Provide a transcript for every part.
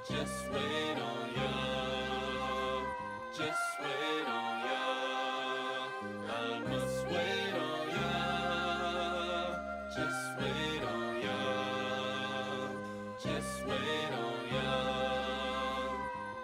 Just wait on ya. Just wait on ya. I must wait on ya. Just wait on ya. Just wait on ya.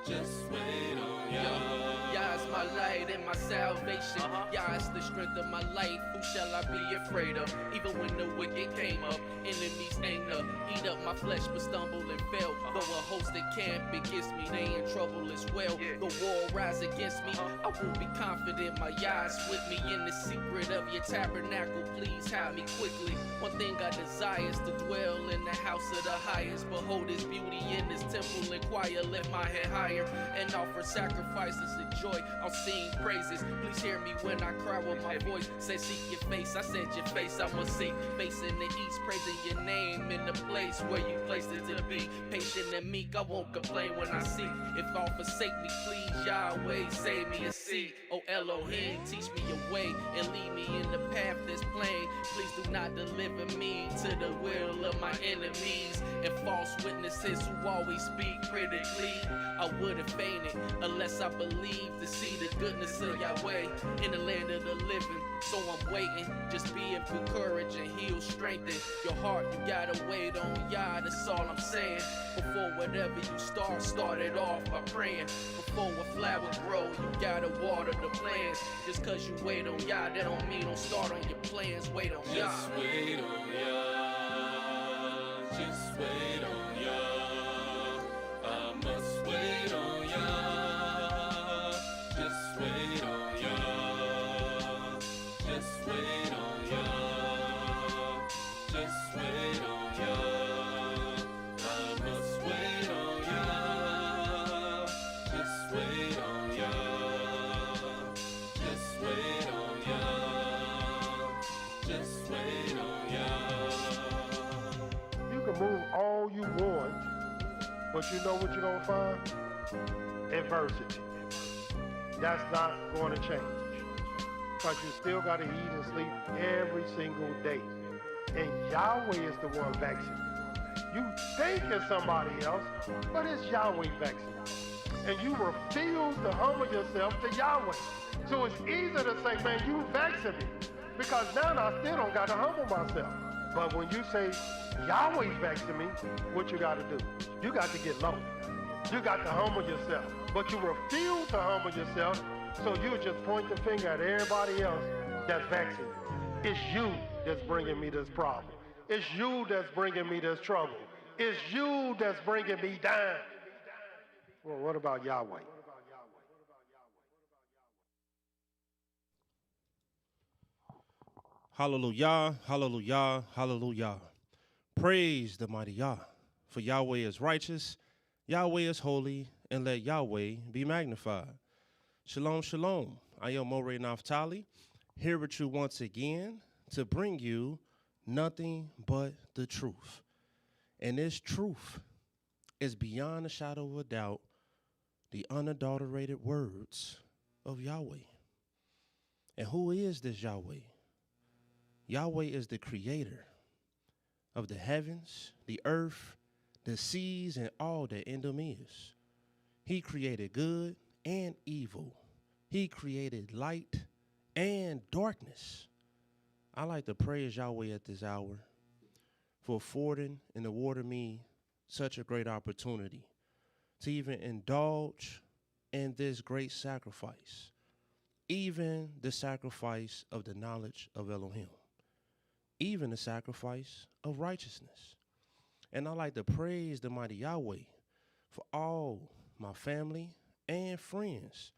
Just wait on ya. Yah is my light and my salvation. Yah is the strength of my life. Who shall I be afraid of? Even when the wicked came up, enemies anger, eat up my flesh but stumble and fail. Though a host that camp against me, they in trouble as well. The war rise against me, I will be confident. My Yah is with me in the secret of your tabernacle. Please hide me quickly. One thing I desire is to dwell in the house of the highest. Behold his beauty in his temple, inquire, lift my head higher, and offer sacrifices and joy. I'll sing praises. Please hear me when I cry with my voice. Say seek your face, I said your face I must seek. Facing the east, praising your name in the place where you placed it to be. Patient and meek, I won't complain when I seek. If all forsake me, please Yahweh, save me a seat. Oh Elohim, teach me your way and lead me in the path that's plain. Please do not deliver me to the will of my enemies and false witnesses who always speak critically. I would have fainted unless I believed to see the goodness of Yahweh in the land of the living. So I'm waiting, just be of good courage and heal, strengthen your heart. You gotta wait on Yah, that's all I'm saying. Before whatever you start it off by praying. Before a flower grow, you gotta water the plants. Just cause you wait on Yah, that don't mean don't start on your plans. Wait on Yah. Just wait on ya. Just wait on ya. I must wait on ya. Just wait on ya. Just wait on ya. Just wait on ya. I must wait on ya. Just wait on ya. Just wait on ya. Just wait on ya. You can move all you want, but you know what you're going to find? Adversity. That's not going to change. Because you still got to eat and sleep every single day. And Yahweh is the one vexing you. You think it's somebody else, but it's Yahweh vexing you. And you refuse to humble yourself to Yahweh. So it's easy to say, man, you vexing me. Because now I still don't got to humble myself. But when you say, Yahweh's vexing me, what you got to do? You got to get low. You got to humble yourself. But you refuse to humble yourself, so you just point the finger at everybody else that's vexing you. It's you that's bringing me this problem. It's you that's bringing me this trouble. It's you that's bringing me down. Well, what about Yahweh? Hallelujah, hallelujah, hallelujah. Praise the mighty Yah. For Yahweh is righteous, Yahweh is holy, and let Yahweh be magnified. Shalom, shalom. I am Moreh Naphtali, here with you once again to bring you nothing but the truth. And this truth is beyond a shadow of a doubt the unadulterated words of Yahweh. And who is this Yahweh? Yahweh is the creator of the heavens, the earth, the seas, and all that in them is. He created good and evil. He created light and darkness. I like to praise Yahweh at this hour for affording and awarding me such a great opportunity to even indulge in this great sacrifice, even the sacrifice of the knowledge of Elohim, even the sacrifice of righteousness. And I like to praise the mighty Yahweh for all my family and friends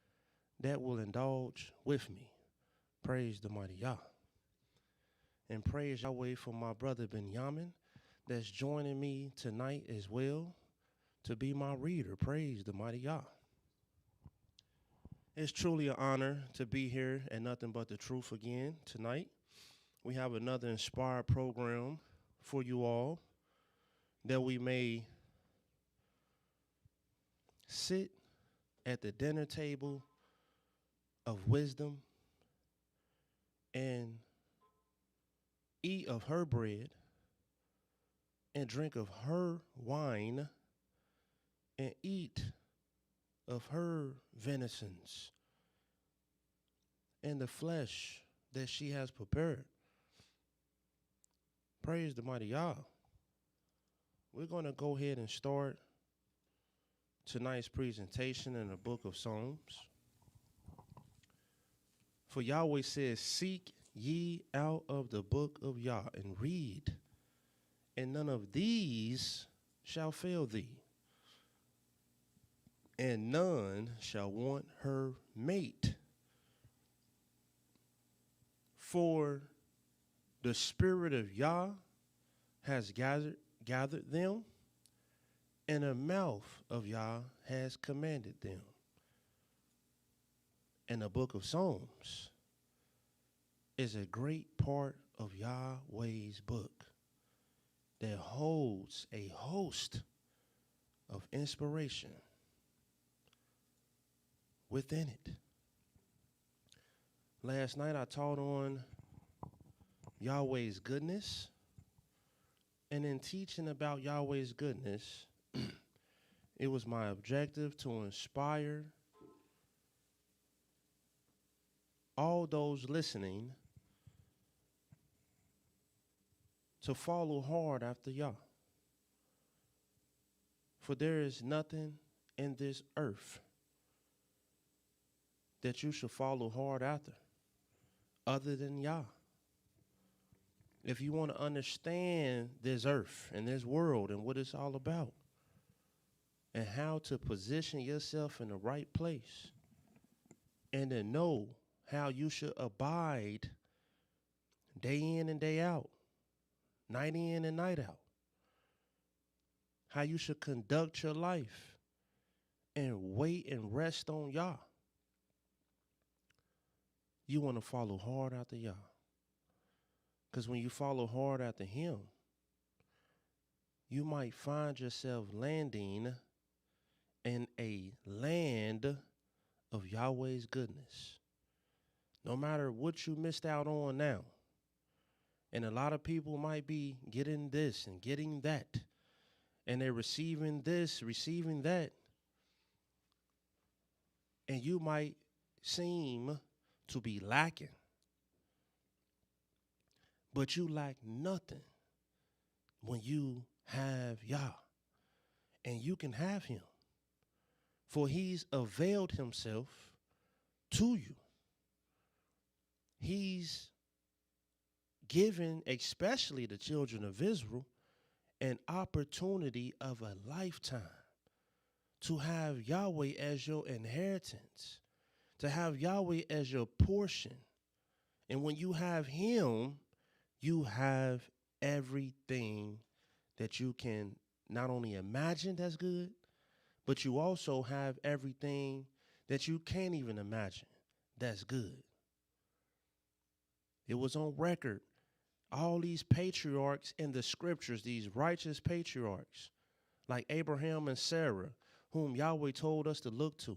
that will indulge with me. Praise the mighty Yah. And praise Yahweh for my brother Benjamin that's joining me tonight as well to be my reader. Praise the mighty Yah. It's truly an honor to be here at Nothing But the Truth again tonight. We have another inspired program for you all that we may sit at the dinner table of wisdom and eat of her bread and drink of her wine and of her venison and the flesh that she has prepared. Praise the mighty Yah. We're going to go ahead and start tonight's presentation in the book of Psalms. For Yahweh says, seek ye out of the book of Yah and read, and none of these shall fail thee, and none shall want her mate. For the Spirit of Yah has gathered them, and the mouth of Yah has commanded them. And the book of Psalms is a great part of Yahweh's book that holds a host of inspiration within it. Last night I taught on Yahweh's goodness, and in teaching about Yahweh's goodness, it was my objective to inspire all those listening to follow hard after Yah. For there is nothing in this earth that you should follow hard after other than Yah. If you want to understand this earth and this world and what it's all about and how to position yourself in the right place and to know how you should abide day in and day out, night in and night out, how you should conduct your life and wait and rest on Yah. You want to follow hard after Yah. Because when you follow hard after him, you might find yourself landing in a land of Yahweh's goodness. No matter what you missed out on now. And a lot of people might be getting this and getting that. And they're receiving this, receiving that. And you might seem to be lacking. But you lack nothing when you have Yah. And you can have him. For he's availed himself to you. He's given, especially the children of Israel, an opportunity of a lifetime to have Yahweh as your inheritance, to have Yahweh as your portion. And when you have him, you have everything that you can not only imagine that's good, but you also have everything that you can't even imagine that's good. It was on record. All these patriarchs in the scriptures, these righteous patriarchs, like Abraham and Sarah, whom Yahweh told us to look to.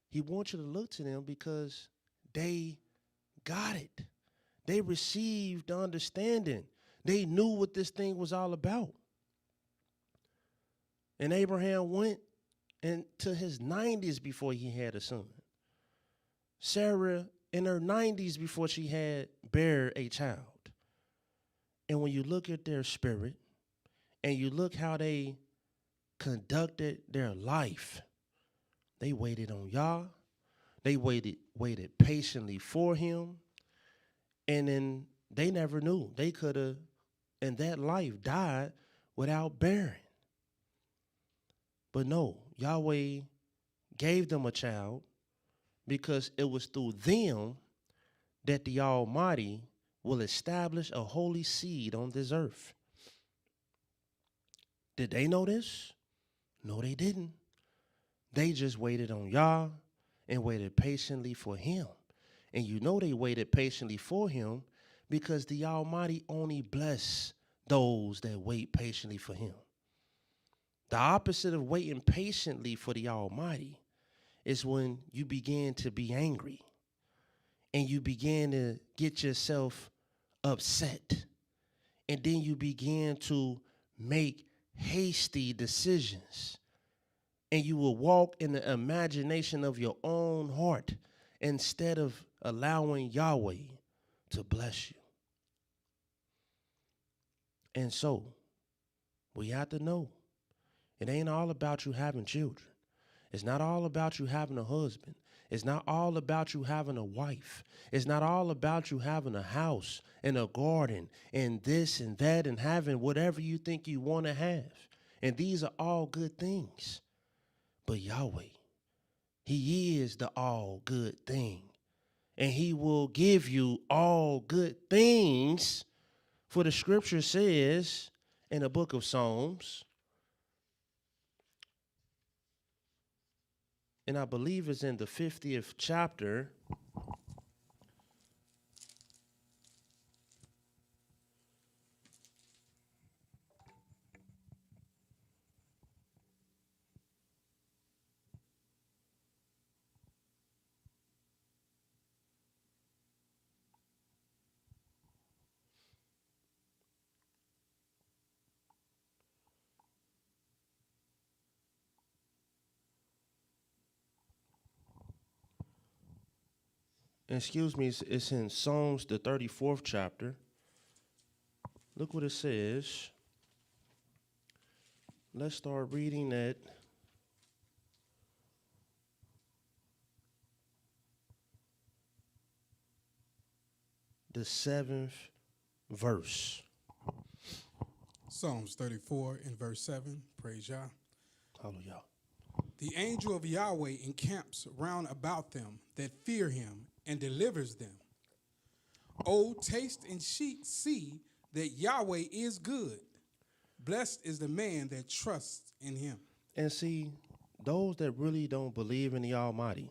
He wants you to look to them because they got it. They received the understanding. They knew what this thing was all about. And Abraham went into his 90s before he had a son. Sarah in her 90s before she had bare a child. And when you look at their spirit and you look how they conducted their life, they waited on Yah. They waited patiently for him. And then they never knew. They could have, in that life, died without bearing. But no, Yahweh gave them a child because it was through them that the Almighty will establish a holy seed on this earth. Did they know this? No, they didn't. They just waited on Yah and waited patiently for him. And you know they waited patiently for him because the Almighty only bless those that wait patiently for him. The opposite of waiting patiently for the Almighty is when you begin to be angry and you begin to get yourself upset. And then you begin to make hasty decisions and you will walk in the imagination of your own heart instead of allowing Yahweh to bless you. And so we have to know it ain't all about you having children. It's not all about you having a husband. It's not all about you having a wife. It's not all about you having a house and a garden and this and that and having whatever you think you want to have. And these are all good things. But Yahweh, he is the all good thing. And he will give you all good things. For the scripture says in the book of Psalms, and I believe it's in the 50th chapter, excuse me, it's in Psalms, the 34th chapter. Look what it says. Let's start reading at the 7th verse. Psalms 34 and verse 7. Praise Yah. Hallelujah. The angel of Yahweh encamps round about them that fear him and delivers them. Oh, taste and see that Yahweh is good. Blessed is the man that trusts in him. And see, those that really don't believe in the Almighty,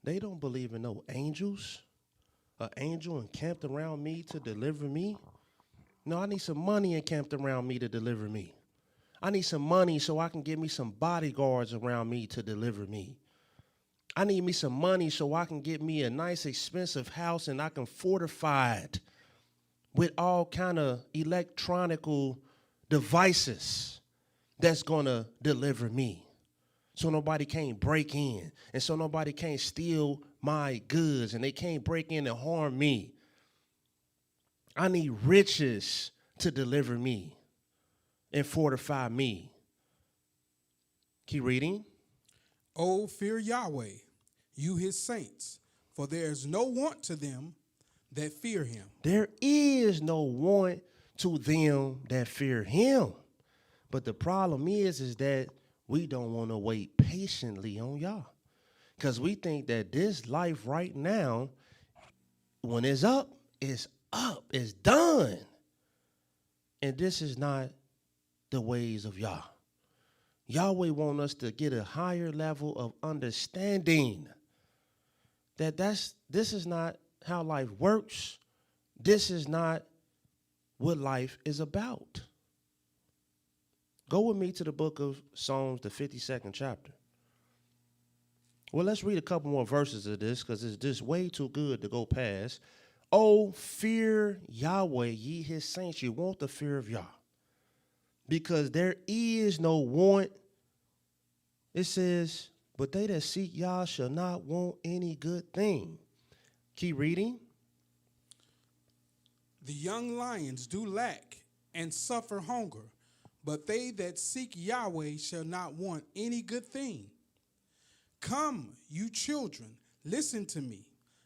they don't believe in no angels. An angel encamped around me to deliver me. No, I need some money encamped around me to deliver me. I need some money so I can get me some bodyguards around me to deliver me. I need me some money so I can get me a nice expensive house and I can fortify it with all kind of electronical devices that's going to deliver me. So nobody can't break in and so nobody can't steal my goods and they can't break in and harm me. I need riches to deliver me and fortify me. Keep reading. Oh, fear Yahweh, you his saints, for there is no want to them that fear him. There is no want to them that fear him. But the problem is that we don't want to wait patiently on Yah. Because we think that this life right now, when it's up, it's done. And this is not the ways of Yah. Yahweh wants us to get a higher level of understanding that this is not how life works. This is not what life is about. Go with me to the book of Psalms, the 52nd chapter. Well, let's read a couple more verses of this because it's just way too good to go past. Oh, fear Yahweh, ye his saints. You want the fear of Yah. Because there is no want. It says, but they that seek Yah shall not want any good thing. Keep reading. The young lions do lack and suffer hunger, but they that seek Yahweh shall not want any good thing. Come, you children, listen to me.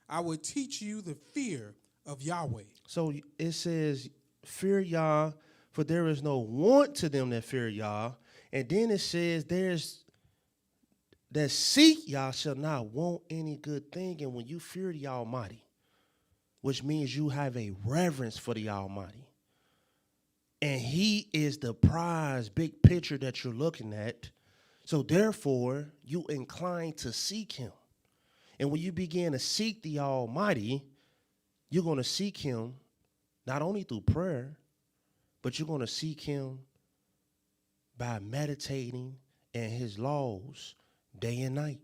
I will teach you the fear of Yahweh. So it says, fear Yah, for there is no want to them that fear Yah. And then it says, there's that seek Yah shall not want any good thing. And when you fear the Almighty, which means you have a reverence for the Almighty, and he is the prize, big picture that you're looking at. So therefore, you incline to seek him. And when you begin to seek the Almighty, you're going to seek him not only through prayer, but you're going to seek him by meditating in his laws day and night,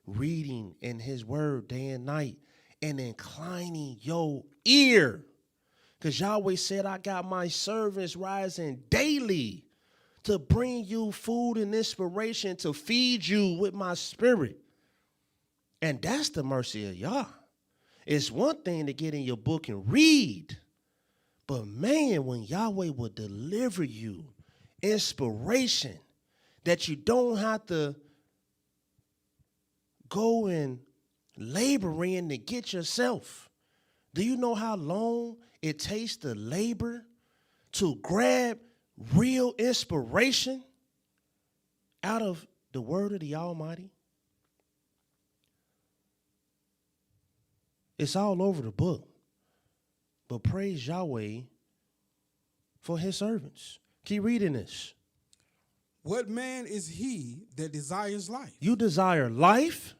reading in his word day and night, and inclining your ear. Because Yahweh said, I got my servants rising daily to bring you food and inspiration, to feed you with my spirit. And that's the mercy of Yah. It's one thing to get in your book and read, but man, when Yahweh will deliver you inspiration that you don't have to go and labor in to get yourself. Do you know how long it takes to labor to grab real inspiration out of the word of the Almighty? It's all over the book. But praise Yahweh for his servants. Keep reading this. What man is he that desires life You desire life?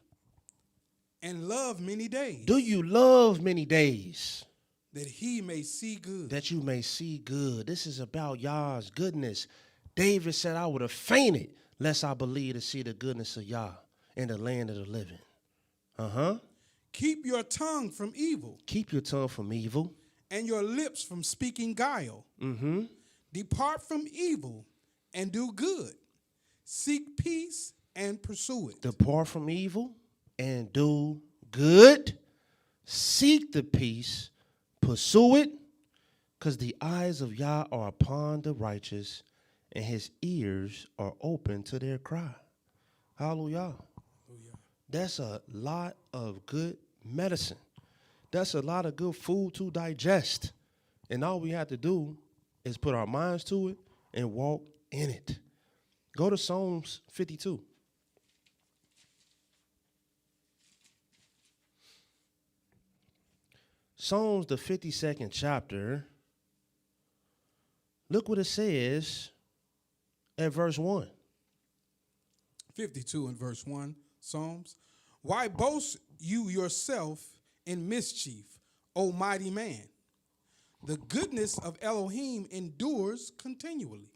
and love many days, Do you love many days? that he may see good? That you may see good. This is about Yah's goodness. David said, I would have fainted lest I believe to see the goodness of Yah in the land of the living. Keep your tongue from evil Keep your tongue from evil. and your lips from speaking guile. Depart from evil and do good. Seek peace and pursue it. Depart from evil and do good. Seek the peace, pursue it, because the eyes of Yah are upon the righteous, and his ears are open to their cry. Hallelujah. That's a lot of good medicine. That's a lot of good food to digest. And all we have to do is put our minds to it and walk in it. Go to Psalms 52. Psalms, the 52nd chapter. Look what it says at verse 1. 52 and verse 1, Psalms. Why boast you yourself in mischief, O mighty man? The goodness of Elohim endures continually.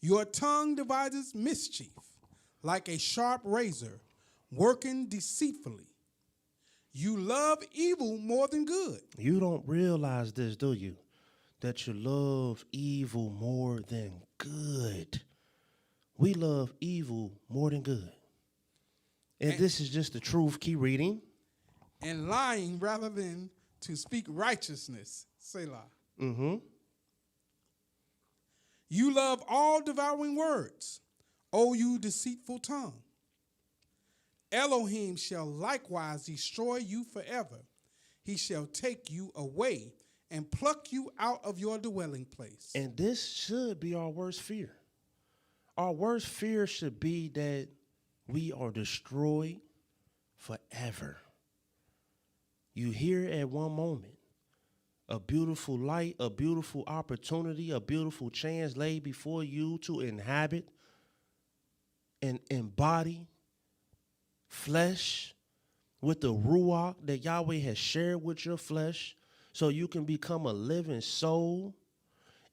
Your tongue devises mischief like a sharp razor, working deceitfully. You love evil more than good. You don't realize this, do you? That you love evil more than good. We love evil more than good. And this is just the truth. Keep reading. And lying rather than to speak righteousness. Selah. You love all devouring words, O you deceitful tongue. Elohim shall likewise destroy you forever. He shall take you away and pluck you out of your dwelling place. And this should be our worst fear. Our worst fear should be that we are destroyed forever. You hear at one moment a beautiful light, a beautiful opportunity, a beautiful chance laid before you to inhabit and embody flesh with the ruach that Yahweh has shared with your flesh so you can become a living soul.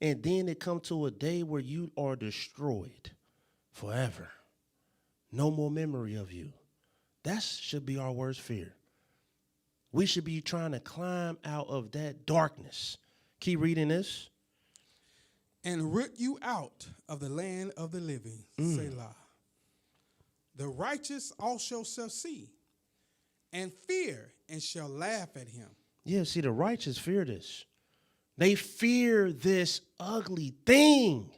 And then it comes to a day where you are destroyed forever. No more memory of you. That should be our worst fear. We should be trying to climb out of that darkness. Keep reading this. And root you out of the land of the living. Selah. The righteous also shall see and fear and shall laugh at him. Yeah, see, the righteous fear this. They fear this ugly thing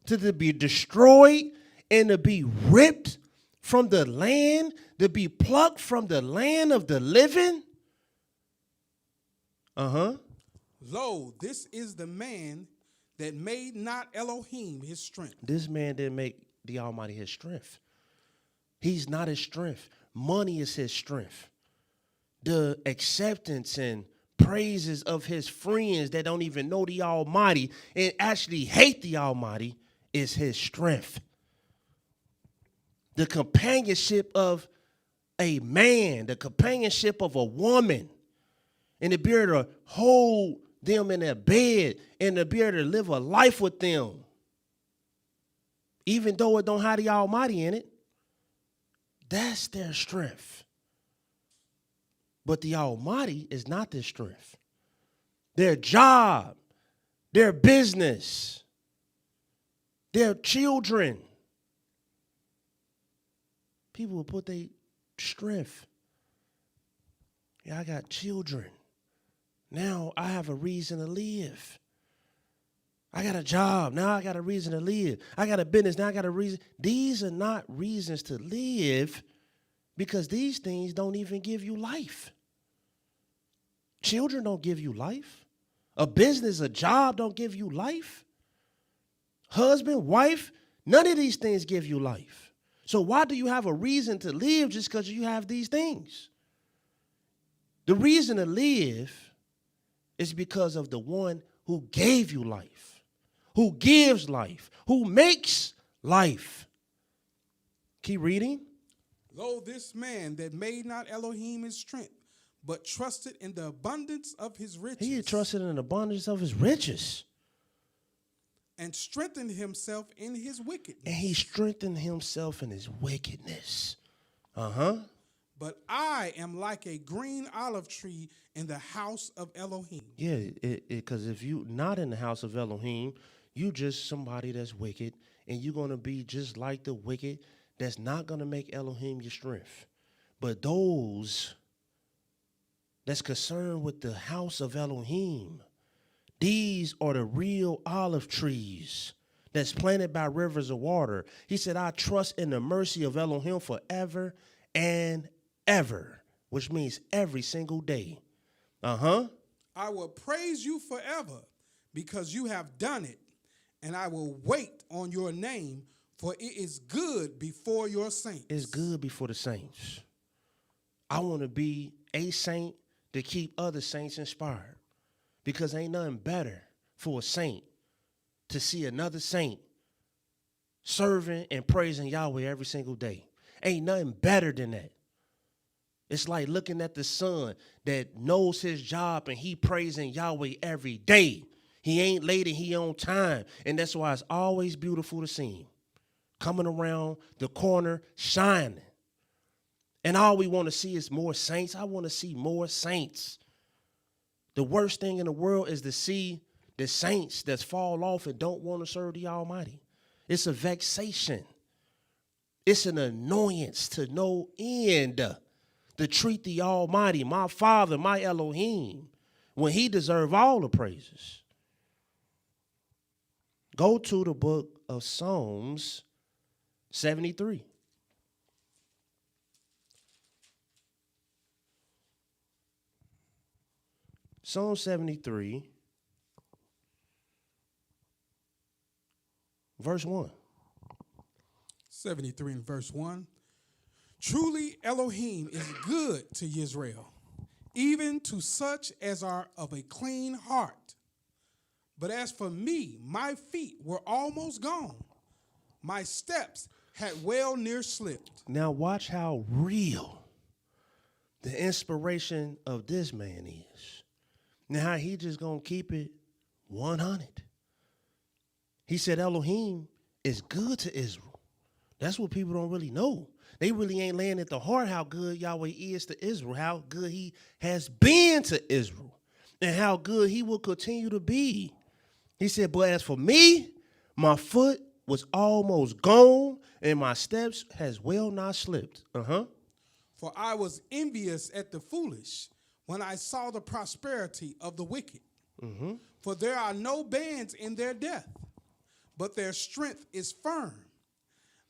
to be destroyed and to be ripped from the land, to be plucked from the land of the living. Lo, this is the man that made not Elohim his strength. This man didn't make the Almighty his strength. He's not his strength. Money is his strength. The acceptance and praises of his friends that don't even know the Almighty and actually hate the Almighty is his strength. The companionship of a man, the companionship of a woman, and to be able to hold them in their bed and to be able to live a life with them, even though it don't have the Almighty in it, that's their strength. But the Almighty is not their strength. Their job, their business, Their children. People will put their strength. Yeah, I got children. Now I have a reason to live. I got a job. Now I got a reason to live. I got a business. Now I got a reason. These are not reasons to live because these things don't even give you life. Children don't give you life. A business, a job don't give you life. Husband, wife, none of these things give you life. So why do you have a reason to live just because you have these things? The reason to live is because of the one who gave you life, who gives life, who makes life. Keep reading. Lo, this man that made not Elohim his strength, but trusted in the abundance of his riches. He trusted in the abundance of his riches. And strengthened himself in his wickedness. And he strengthened himself in his wickedness. But I am like a green olive tree in the house of Elohim. Yeah, because if you not in the house of Elohim, you just somebody that's wicked, and you're going to be just like the wicked that's not going to make Elohim your strength. But those that's concerned with the house of Elohim, these are the real olive trees that's planted by rivers of water. He said, I trust in the mercy of Elohim forever and ever, which means every single day. I will praise you forever because you have done it, and I will wait on your name, for it is good before your saints. It's good before the saints. I want to be a saint to keep other saints inspired, because ain't nothing better for a saint to see another saint serving and praising Yahweh every single day. Ain't nothing better than that. It's like looking at the son that knows his job and he praising Yahweh every day. He ain't late and he on time. And that's why it's always beautiful to see him coming around the corner shining. And all we want to see is more saints. I want to see more saints. The worst thing in the world is to see the saints that fall off and don't want to serve the Almighty. It's a vexation. It's an annoyance to no end to treat the Almighty, my Father, my Elohim, when he deserves all the praises. Go to the book of Psalms 73. Psalm 73, verse 1. 73 and verse 1. Truly Elohim is good to Israel, even to such as are of a clean heart. But as for me, my feet were almost gone. My steps had well near slipped. Now watch how real the inspiration of this man is. Now how he just gonna keep it 100. He said Elohim is good to Israel. That's what people don't really know. They really ain't laying at the heart how good Yahweh is to Israel, how good he has been to Israel, and how good he will continue to be. He said, but as for me, my foot was almost gone, and my steps has well nigh slipped. For I was envious at the foolish when I saw the prosperity of the wicked. For there are no bands in their death, but their strength is firm.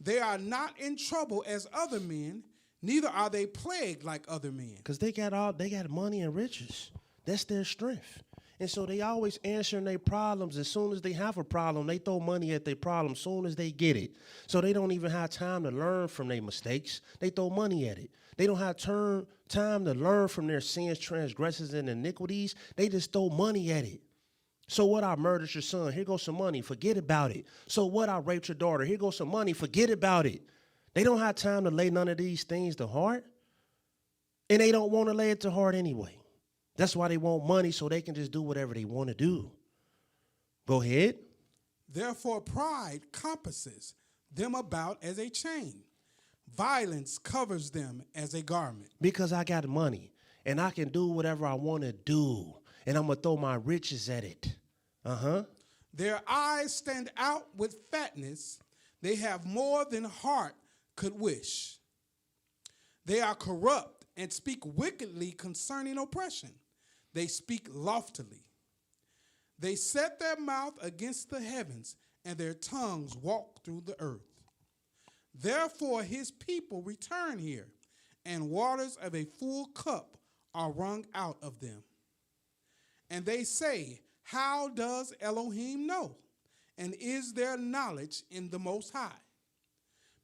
They are not in trouble as other men, neither are they plagued like other men. Because they got money and riches. That's their strength. And so they always answering their problems. As soon as they have a problem, they throw money at their problem as soon as they get it. So they don't even have time to learn from their mistakes. They throw money at it. They don't have time to learn from their sins, transgressions, and iniquities. They just throw money at it. So what, I murdered your son, here goes some money, forget about it. So what, I raped your daughter, here goes some money, forget about it. They don't have time to lay none of these things to heart. And they don't want to lay it to heart anyway. That's why they want money, so they can just do whatever they want to do. Go ahead. Therefore pride compasses them about as a chain. Violence covers them as a garment. Because I got money, and I can do whatever I want to do, and I'm going to throw my riches at it. Their eyes stand out with fatness. They have more than heart could wish. They are corrupt and speak wickedly concerning oppression. They speak loftily. They set their mouth against the heavens, and their tongues walk through the earth. Therefore his people return here, and waters of a full cup are wrung out of them. And they say, how does Elohim know? And is there knowledge in the Most High?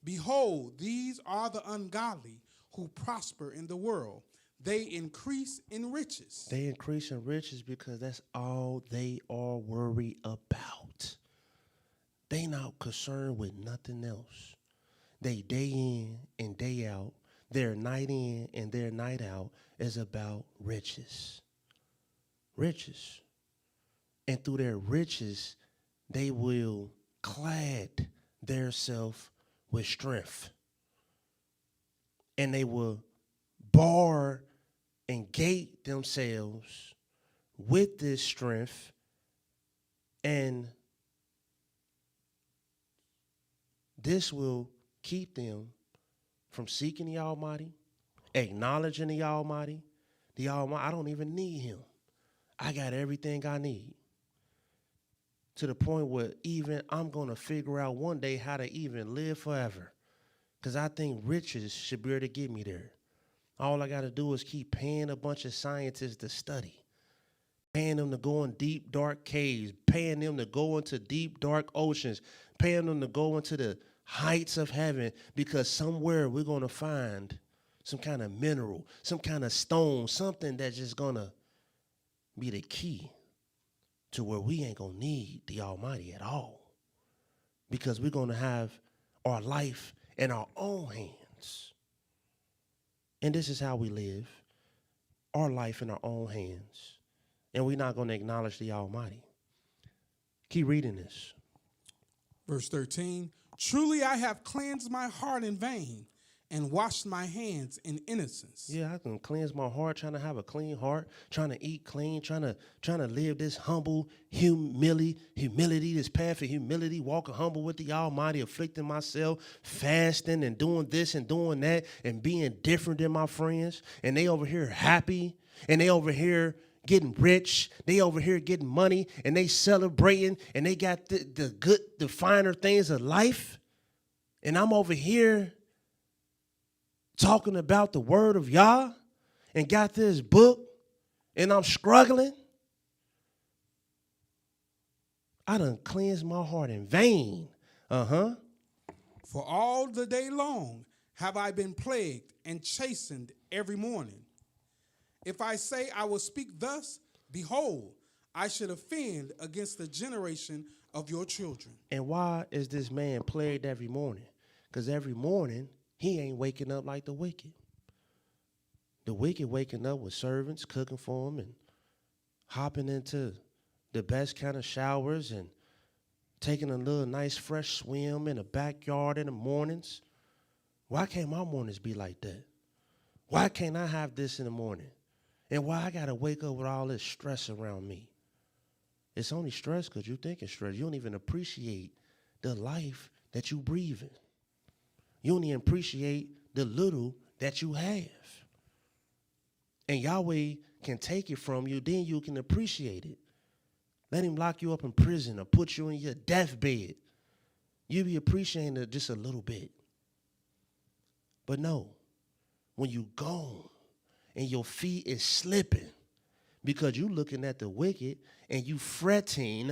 Behold, these are the ungodly who prosper in the world. They increase in riches. They increase in riches because that's all they are worried about. They not concerned with nothing else. They day in and day out, their night in and their night out is about riches. Riches. And through their riches, they will clad theirself with strength. And they will bar and gate themselves with this strength, and this will keep them from seeking the Almighty, acknowledging the Almighty. The Almighty, I don't even need him. I got everything I need. To the point where even I'm going to figure out one day how to even live forever. Because I think riches should be able to get me there. All I got to do is keep paying a bunch of scientists to study, paying them to go in deep, dark caves, paying them to go into deep, dark oceans, paying them to go into the heights of heaven, because somewhere we're going to find some kind of mineral, some kind of stone, something that's just going to be the key to where we ain't going to need the Almighty at all, because we're going to have our life in our own hands. And this is how we live, our life in our own hands. And we're not going to acknowledge the Almighty. Keep reading this. Verse 13, truly I have cleansed my heart in vain and washed my hands in innocence. Yeah, I can cleanse my heart, trying to have a clean heart, trying to eat clean, trying to live this humble humility, this path of humility, walking humble with the Almighty, afflicting myself, fasting and doing this and doing that and being different than my friends. And they over here happy, and they over here getting rich, they over here getting money, and they celebrating, and they got the finer things of life. And I'm over here talking about the word of Yah and got this book, and I'm struggling. I done cleansed my heart in vain. For all the day long have I been plagued and chastened every morning. If I say I will speak thus, behold, I should offend against the generation of your children. And why is this man plagued every morning? Because every morning, he ain't waking up like the wicked. The wicked waking up with servants cooking for him and hopping into the best kind of showers and taking a little nice fresh swim in the backyard in the mornings. Why can't my mornings be like that? Why can't I have this in the morning? And why I got to wake up with all this stress around me? It's only stress because you think it's stress. You don't even appreciate the life that you breathing. You don't even appreciate the little that you have. And Yahweh can take it from you, then you can appreciate it. Let him lock you up in prison or put you in your deathbed. You'll be appreciating it just a little bit. But no, when you gone and your feet is slipping because you looking at the wicked and you fretting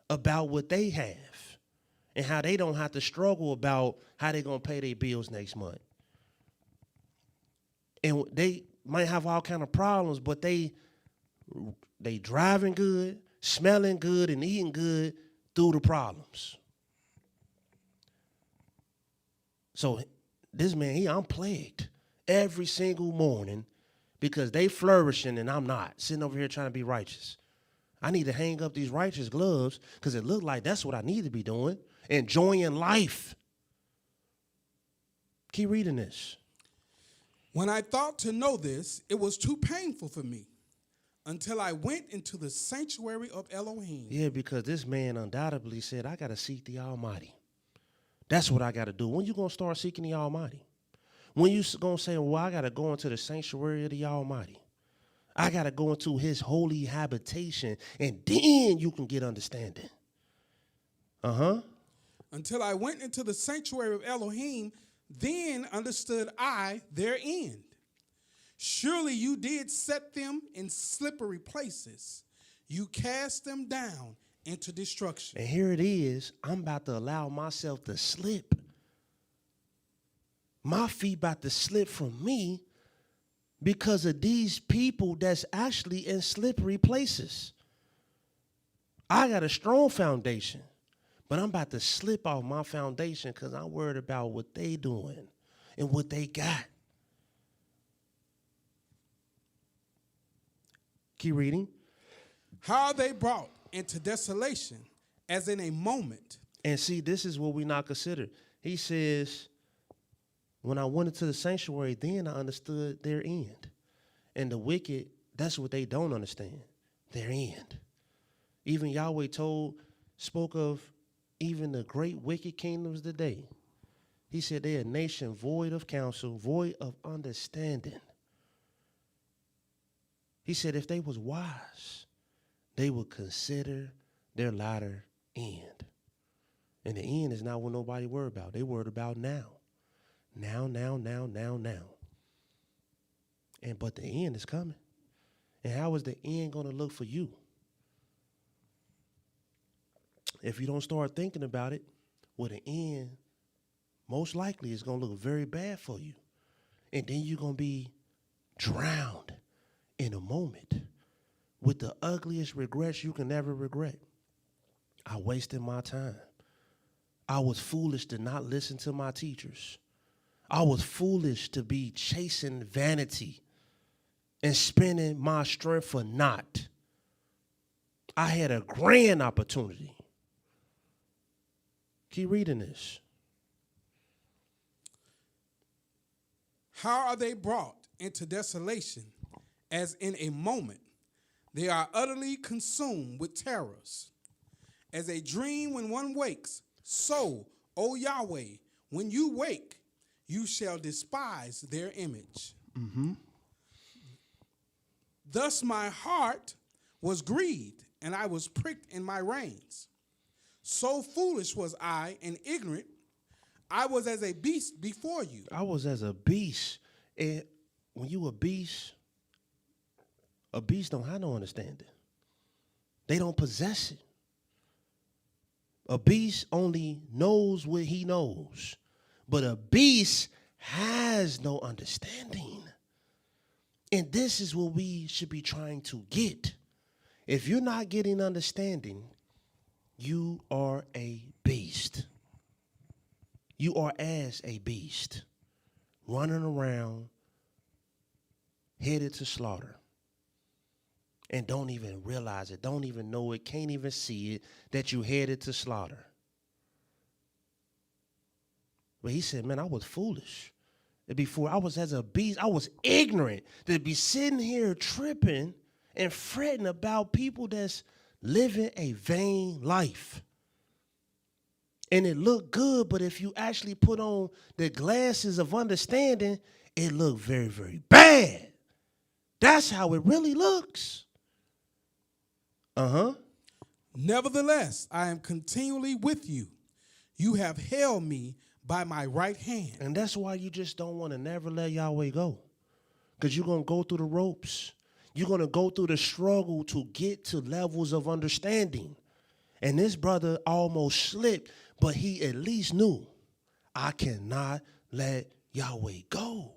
about what they have and how they don't have to struggle about how they going to pay their bills next month. And they might have all kind of problems, but they driving good, smelling good, and eating good through the problems. So this man, I'm plagued every single morning because they flourishing and I'm not, sitting over here trying to be righteous. I need to hang up these righteous gloves because it looked like that's what I need to be doing, enjoying life. Keep reading this. When I thought to know this, it was too painful for me. until I went into the sanctuary of Elohim. Yeah, because this man undoubtedly said, I got to seek the Almighty. That's what I got to do. When you going to start seeking the Almighty? When you going to say, well, I got to go into the sanctuary of the Almighty. I got to go into his holy habitation, and then you can get understanding. Until I went into the sanctuary of Elohim, then understood I their end. Surely you did set them in slippery places. You cast them down into destruction. And here it is. I'm about to allow myself to slip. My feet about to slip from me because of these people that's actually in slippery places. I got a strong foundation, but I'm about to slip off my foundation because I'm worried about what they doing and what they got. Keep reading. How are they brought into desolation as in a moment? And see, this is what we not consider. He says, when I went into the sanctuary, then I understood their end. And the wicked, that's what they don't understand, their end. Even Yahweh spoke of even the great wicked kingdoms today. He said they're a nation void of counsel, void of understanding. He said if they was wise, they would consider their latter end. And the end is not what nobody worried about. They worried about now. Now. But the end is coming. And how is the end going to look for you? If you don't start thinking about it, well, the end most likely is going to look very bad for you. And then you're going to be drowned in a moment with the ugliest regrets you can ever regret. I wasted my time. I was foolish to not listen to my teachers. I was foolish to be chasing vanity and spending my strength for naught. I had a grand opportunity. Keep reading this. How are they brought into desolation as in a moment? They are utterly consumed with terrors. As a dream when one wakes, so, O Yahweh, when you wake, you shall despise their image. Thus my heart was grieved, and I was pricked in my reins. So foolish was I and ignorant, I was as a beast before you. I was as a beast. And when you a beast don't have no understanding. They don't possess it. A beast only knows what he knows. But a beast has no understanding. And this is what we should be trying to get. If you're not getting understanding, you are a beast. You are as a beast, running around, headed to slaughter. And don't even realize it, don't even know it, can't even see it, that you headed to slaughter. But he said, man, I was foolish. Before I was as a beast, I was ignorant to be sitting here tripping and fretting about people that's living a vain life. And it looked good, but if you actually put on the glasses of understanding, it looked very, very bad. That's how it really looks. Nevertheless, I am continually with you. You have held me by my right hand. And that's why you just don't want to never let Yahweh go. Because you're going to go through the ropes. You're going to go through the struggle to get to levels of understanding. And this brother almost slipped, but he at least knew, I cannot let Yahweh go.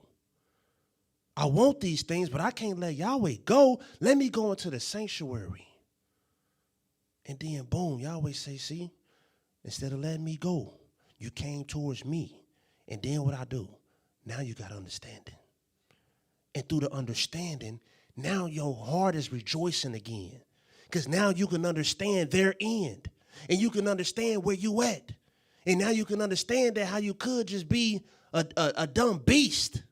I want these things, but I can't let Yahweh go. Let me go into the sanctuary. And then, boom, Yahweh say, see, instead of letting me go, you came towards me. And then what I do? Now you got understanding. And through the understanding, now your heart is rejoicing again. Because now you can understand their end. And you can understand where you at. And now you can understand that how you could just be a dumb beast.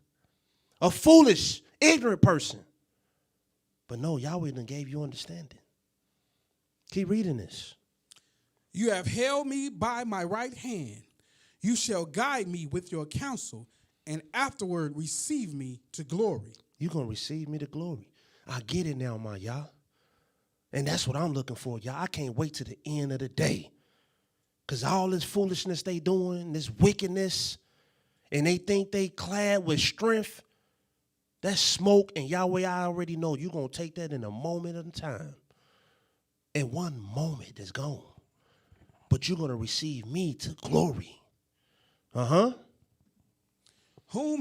A foolish, ignorant person. But no, Yahweh done gave you understanding. Keep reading this. You have held me by my right hand. You shall guide me with your counsel, and afterward receive me to glory. You're going to receive me to glory. I get it now, my Yah. And that's what I'm looking for, Yah. I can't wait to the end of the day. Because all this foolishness they doing, this wickedness, and they think they clad with strength, that's smoke. And Yahweh, I already know you're going to take that in a moment of time. In one moment, it's gone. But you're going to receive me to glory. Whom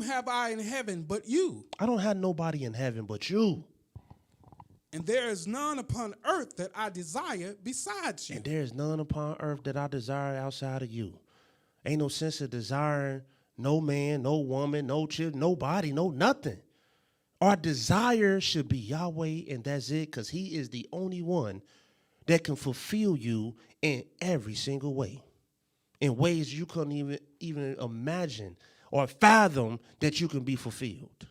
have I in heaven but you? I don't have nobody in heaven but you. And there is none upon earth that I desire besides you. And there is none upon earth that I desire outside of you. Ain't no sense of desiring no man, no woman, no children, nobody, no nothing. Our desire should be Yahweh, and that's it, because he is the only one that can fulfill you in every single way, in ways you couldn't even imagine or fathom that you can be fulfilled.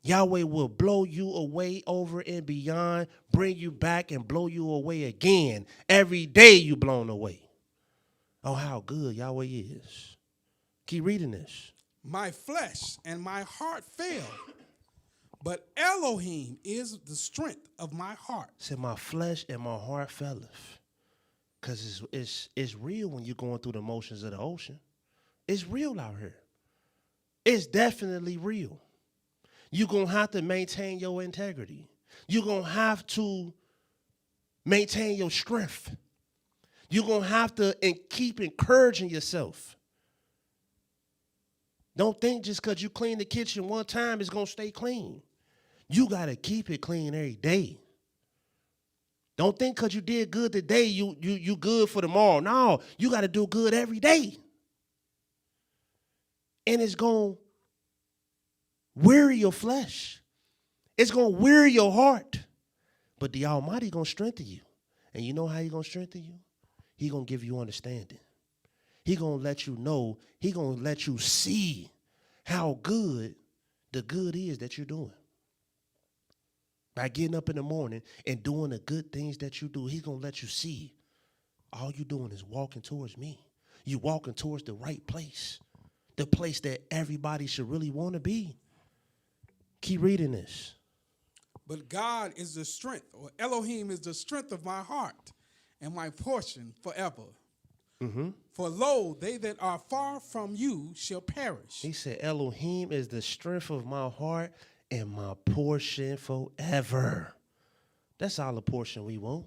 Yahweh will blow you away over and beyond, bring you back and blow you away again. Every day you blown away. Oh, how good Yahweh is. Keep reading this. My flesh and my heart fail, but Elohim is the strength of my heart. Said my flesh and my heart faileth. Because it's real when you're going through the motions of the ocean. It's real out here. It's definitely real. You're going to have to maintain your integrity. You're going to have to maintain your strength. You're going to have to keep encouraging yourself. Don't think just because you clean the kitchen one time it's going to stay clean. You got to keep it clean every day. Don't think because you did good today, you good for tomorrow. No, you got to do good every day. And it's going to weary your flesh. It's going to weary your heart. But the Almighty going to strengthen you. And you know how He going to strengthen you? He going to give you understanding. He going to let you know. He going to let you see how good the good is that you're doing. By getting up in the morning and doing the good things that you do, He's going to let you see all you're doing is walking towards me. You're walking towards the right place, the place that everybody should really want to be. Keep reading this. But God is the strength, or Elohim is the strength of my heart and my portion forever. For lo, they that are far from you shall perish. He said, Elohim is the strength of my heart and my portion forever. That's all the portion we want.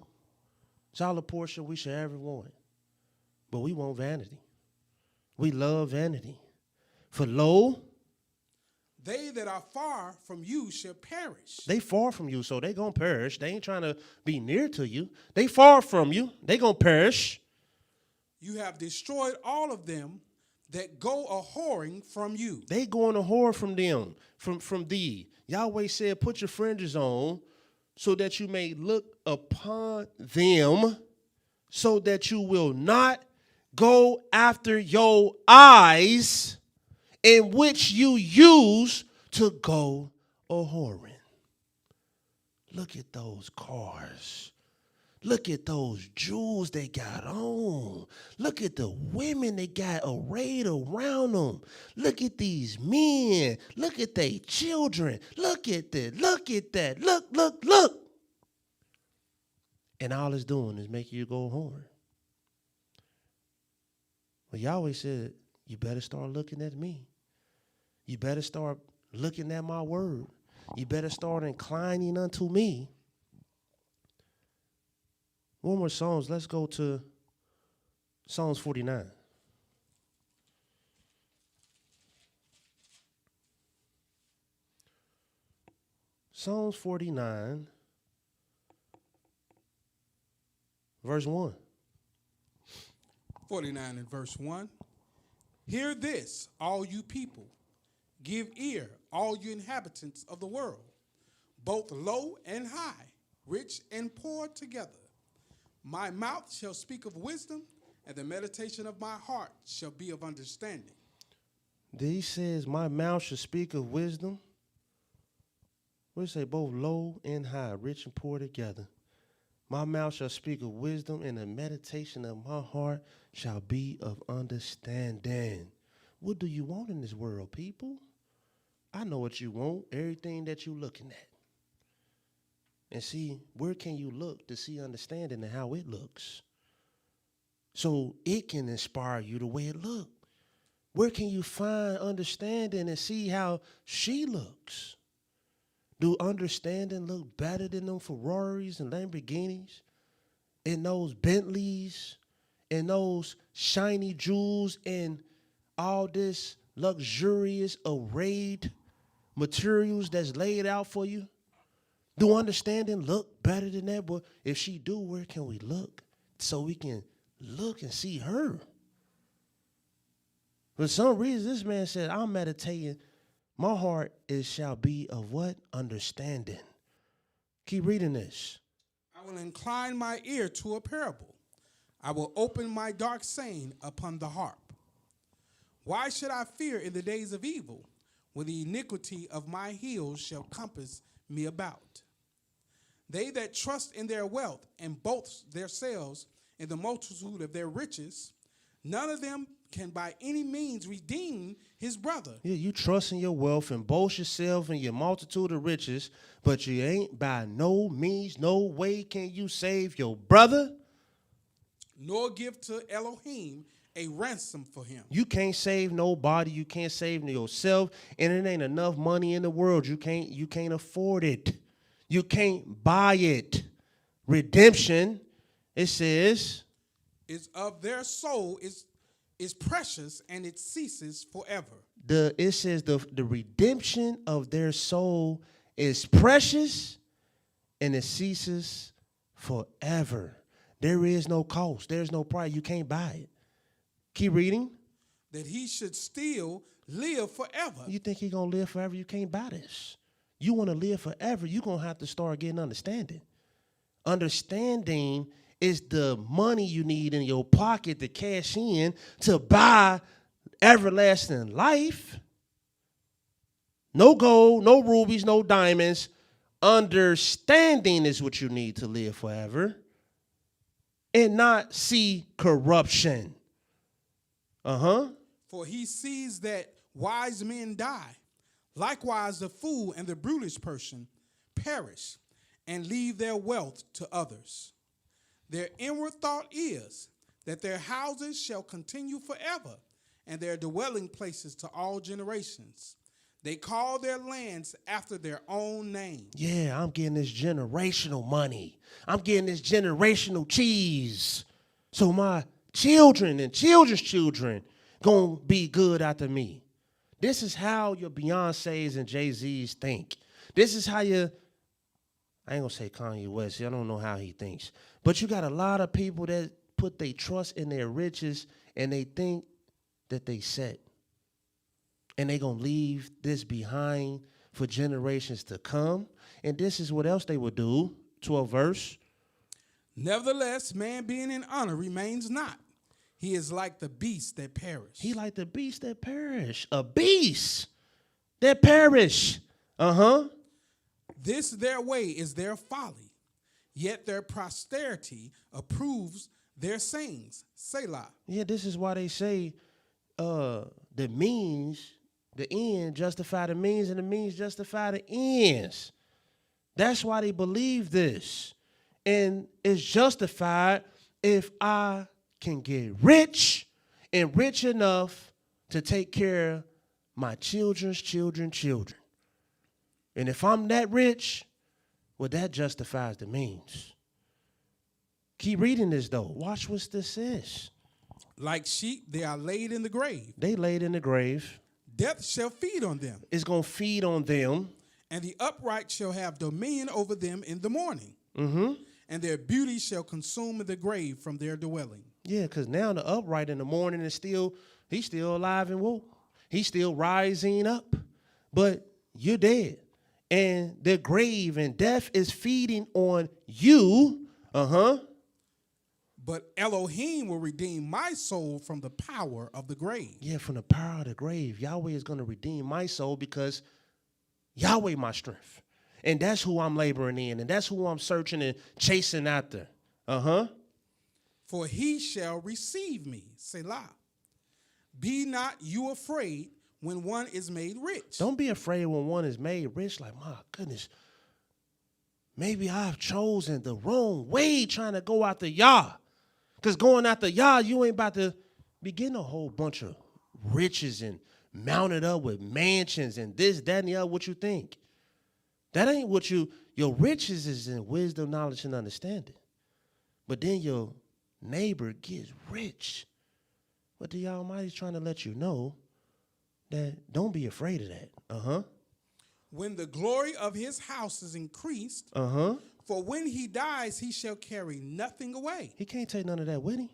It's all the portion we should ever want. But we want vanity. We love vanity. For lo, they that are far from you shall perish. They far from you, so they gonna perish. They ain't trying to be near to you. They far from you. They gonna perish. You have destroyed all of them that go a-whoring from you. They going a whore from them, from thee. Yahweh said, put your fringes on so that you may look upon them, so that you will not go after your eyes in which you use to go a-whoring. Look at those cars. Look at those jewels they got on. Look at the women they got arrayed around them. Look at these men. Look at their children. Look at that. Look at that. Look. And all it's doing is making you go whoring. Well, Yahweh said, you better start looking at me. You better start looking at my word. You better start inclining unto me. One more Psalms. Let's go to Psalms 49. Psalms 49, verse 1. 49 and verse 1. Hear this, all you people. Give ear, all you inhabitants of the world, both low and high, rich and poor together. My mouth shall speak of wisdom, and the meditation of my heart shall be of understanding. He says, my mouth shall speak of wisdom, We say both low and high, rich and poor together. My mouth shall speak of wisdom, and the meditation of my heart shall be of understanding. What do you want in this world, people? I know what you want, everything that you're looking at. And see, where can you look to see understanding and how it looks? So it can inspire you the way it looks. Where can you find understanding and see how she looks? Do understanding look better than them Ferraris and Lamborghinis and those Bentleys and those shiny jewels and all this luxurious arrayed materials that's laid out for you? Do understanding look better than that? But if she do, where can we look so we can look and see her? For some reason, this man said, I'm meditating. My heart shall be of what? Understanding. Keep reading this. I will incline my ear to a parable. I will open my dark saying upon the harp. Why should I fear in the days of evil, when the iniquity of my heels shall compass me about? They that trust in their wealth and boast themselves in the multitude of their riches, none of them can by any means redeem his brother. Yeah, you trust in your wealth and boast yourself in your multitude of riches, but you ain't by no means, no way can you save your brother. Nor give to Elohim a ransom for him. You can't save nobody. You can't save yourself, and it ain't enough money in the world. You can't afford it. You can't buy it. Redemption, it says, is of their soul is precious, and it ceases forever. It says the redemption of their soul is precious, and it ceases forever. There is no cost. There's no price. You can't buy it. Keep reading. That he should still live forever. You think he's going to live forever? You can't buy this. You want to live forever, you're going to have to start getting understanding. Understanding is the money you need in your pocket to cash in to buy everlasting life. No gold, no rubies, no diamonds. Understanding is what you need to live forever and not see corruption. For he sees that wise men die. Likewise, the fool and the brutish person perish and leave their wealth to others. Their inward thought is that their houses shall continue forever, and their dwelling places to all generations. They call their lands after their own name. Yeah, I'm getting this generational money. I'm getting this generational cheese. So my children and children's children gonna be good after me. This is how your Beyoncés and Jay-Z's think. This is how I ain't gonna say Kanye West. I don't know how he thinks. But you got a lot of people that put their trust in their riches and they think that they set. And they gonna leave this behind for generations to come. And this is what else they would do. 12th verse. Nevertheless, man being in honor remains not. He is like the beasts that perish. He like the beasts that perish. A beast that perish. This their way is their folly, yet their posterity approves their sayings. Selah. Yeah, this is why they say the means, the end justify the means, and the means justify the ends. That's why they believe this. And it's justified if I can get rich and rich enough to take care of my children's children. And if I'm that rich, well, that justifies the means. Keep reading this, though. Watch what this is. Like sheep, they are laid in the grave. They laid in the grave. Death shall feed on them. It's going to feed on them. And the upright shall have dominion over them in the morning. And their beauty shall consume in the grave from their dwelling. Yeah, because now the upright in the morning he's still alive and woke. He's still rising up. But you're dead. And the grave and death is feeding on you. But Elohim will redeem my soul from the power of the grave. Yeah, from the power of the grave. Yahweh is going to redeem my soul because Yahweh my strength. And that's who I'm laboring in, and that's who I'm searching and chasing after. For he shall receive me, Selah. Be not you afraid when one is made rich. Don't be afraid when one is made rich. Like, my goodness, maybe I've chosen the wrong way trying to go after Yah. Because going after Yah, you ain't about to be getting a whole bunch of riches and mounted up with mansions and this, that, and the other. What you think? That ain't what your riches is in wisdom, knowledge, and understanding. But then your neighbor gets rich. But the Almighty's trying to let you know that don't be afraid of that. When the glory of his house is increased, for when he dies, he shall carry nothing away. He can't take none of that with him.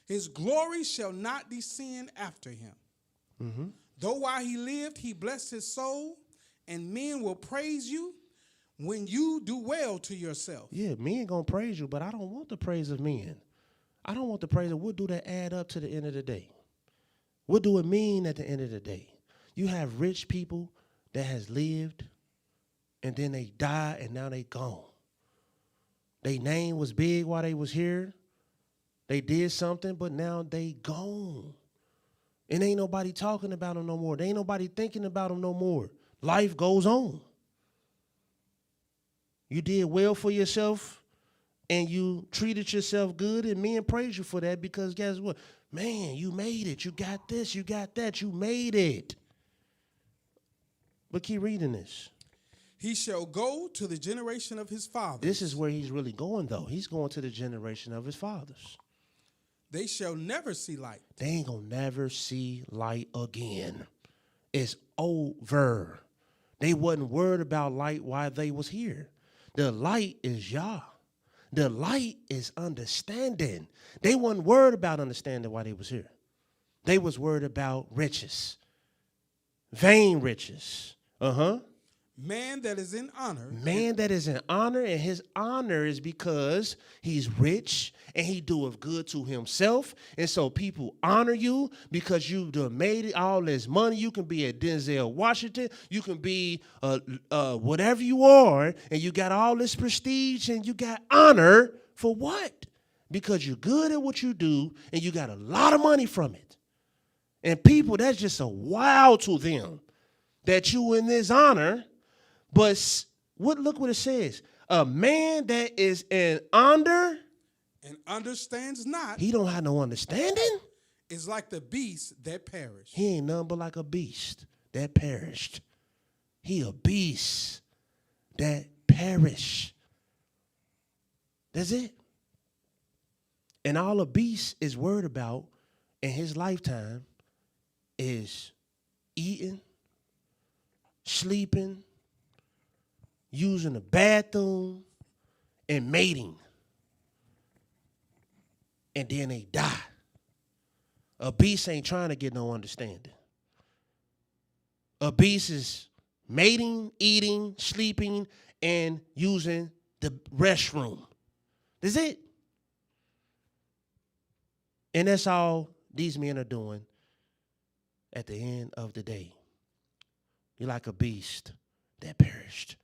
His glory shall not descend after him. Though while he lived, he blessed his soul, and men will praise you when you do well to yourself. Yeah, men gonna praise you, but I don't want the praise of men. I don't want the praise of what do that add up to the end of the day? What do it mean at the end of the day? You have rich people that has lived, and then they die, and now they gone. Their name was big while they was here. They did something, but now they gone. And ain't nobody talking about them no more. There ain't nobody thinking about them no more. Life goes on. You did well for yourself, and you treated yourself good, and men praise you for that because guess what? Man, you made it. You got this. You got that. You made it. But keep reading this. He shall go to the generation of his fathers. This is where he's really going, though. He's going to the generation of his fathers. They shall never see light. They ain't going to never see light again. It's over. They wasn't worried about light while they was here. The light is Yah. The light is understanding. They wasn't worried about understanding while they was here. They was worried about riches. Vain riches. Man that is in honor. Man that is in honor, and his honor is because he's rich and he doeth good to himself. And so people honor you because you done made it, all this money. You can be at Denzel Washington. You can be whatever you are, and you got all this prestige and you got honor for what? Because you're good at what you do and you got a lot of money from it. And people, that's just a wow to them that you in this honor. But look what it says. A man that is in honor and understands not, he don't have no understanding, is like the beast that perished. He ain't nothing but like a beast that perished. He a beast that perished. That's it. And all a beast is worried about in his lifetime is eating, sleeping, using the bathroom, and mating. And then they die. A beast ain't trying to get no understanding. A beast is mating, eating, sleeping, and using the restroom. That's it. And that's all these men are doing at the end of the day. You're like a beast that perished.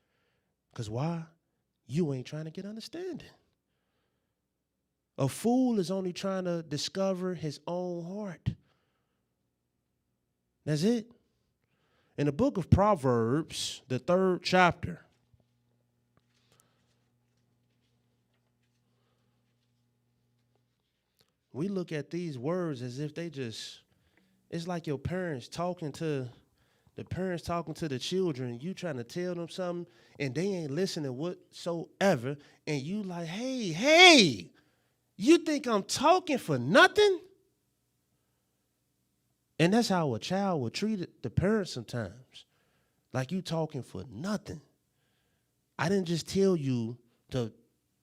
Because why? You ain't trying to get understanding. A fool is only trying to discover his own heart. That's it. In the book of Proverbs, the 3rd chapter, we look at these words as if they just, it's like your parents talking to the children, you trying to tell them something, and they ain't listening whatsoever, and you like, hey, you think I'm talking for nothing? And that's how a child would treat the parents sometimes, like you talking for nothing. I didn't just tell you to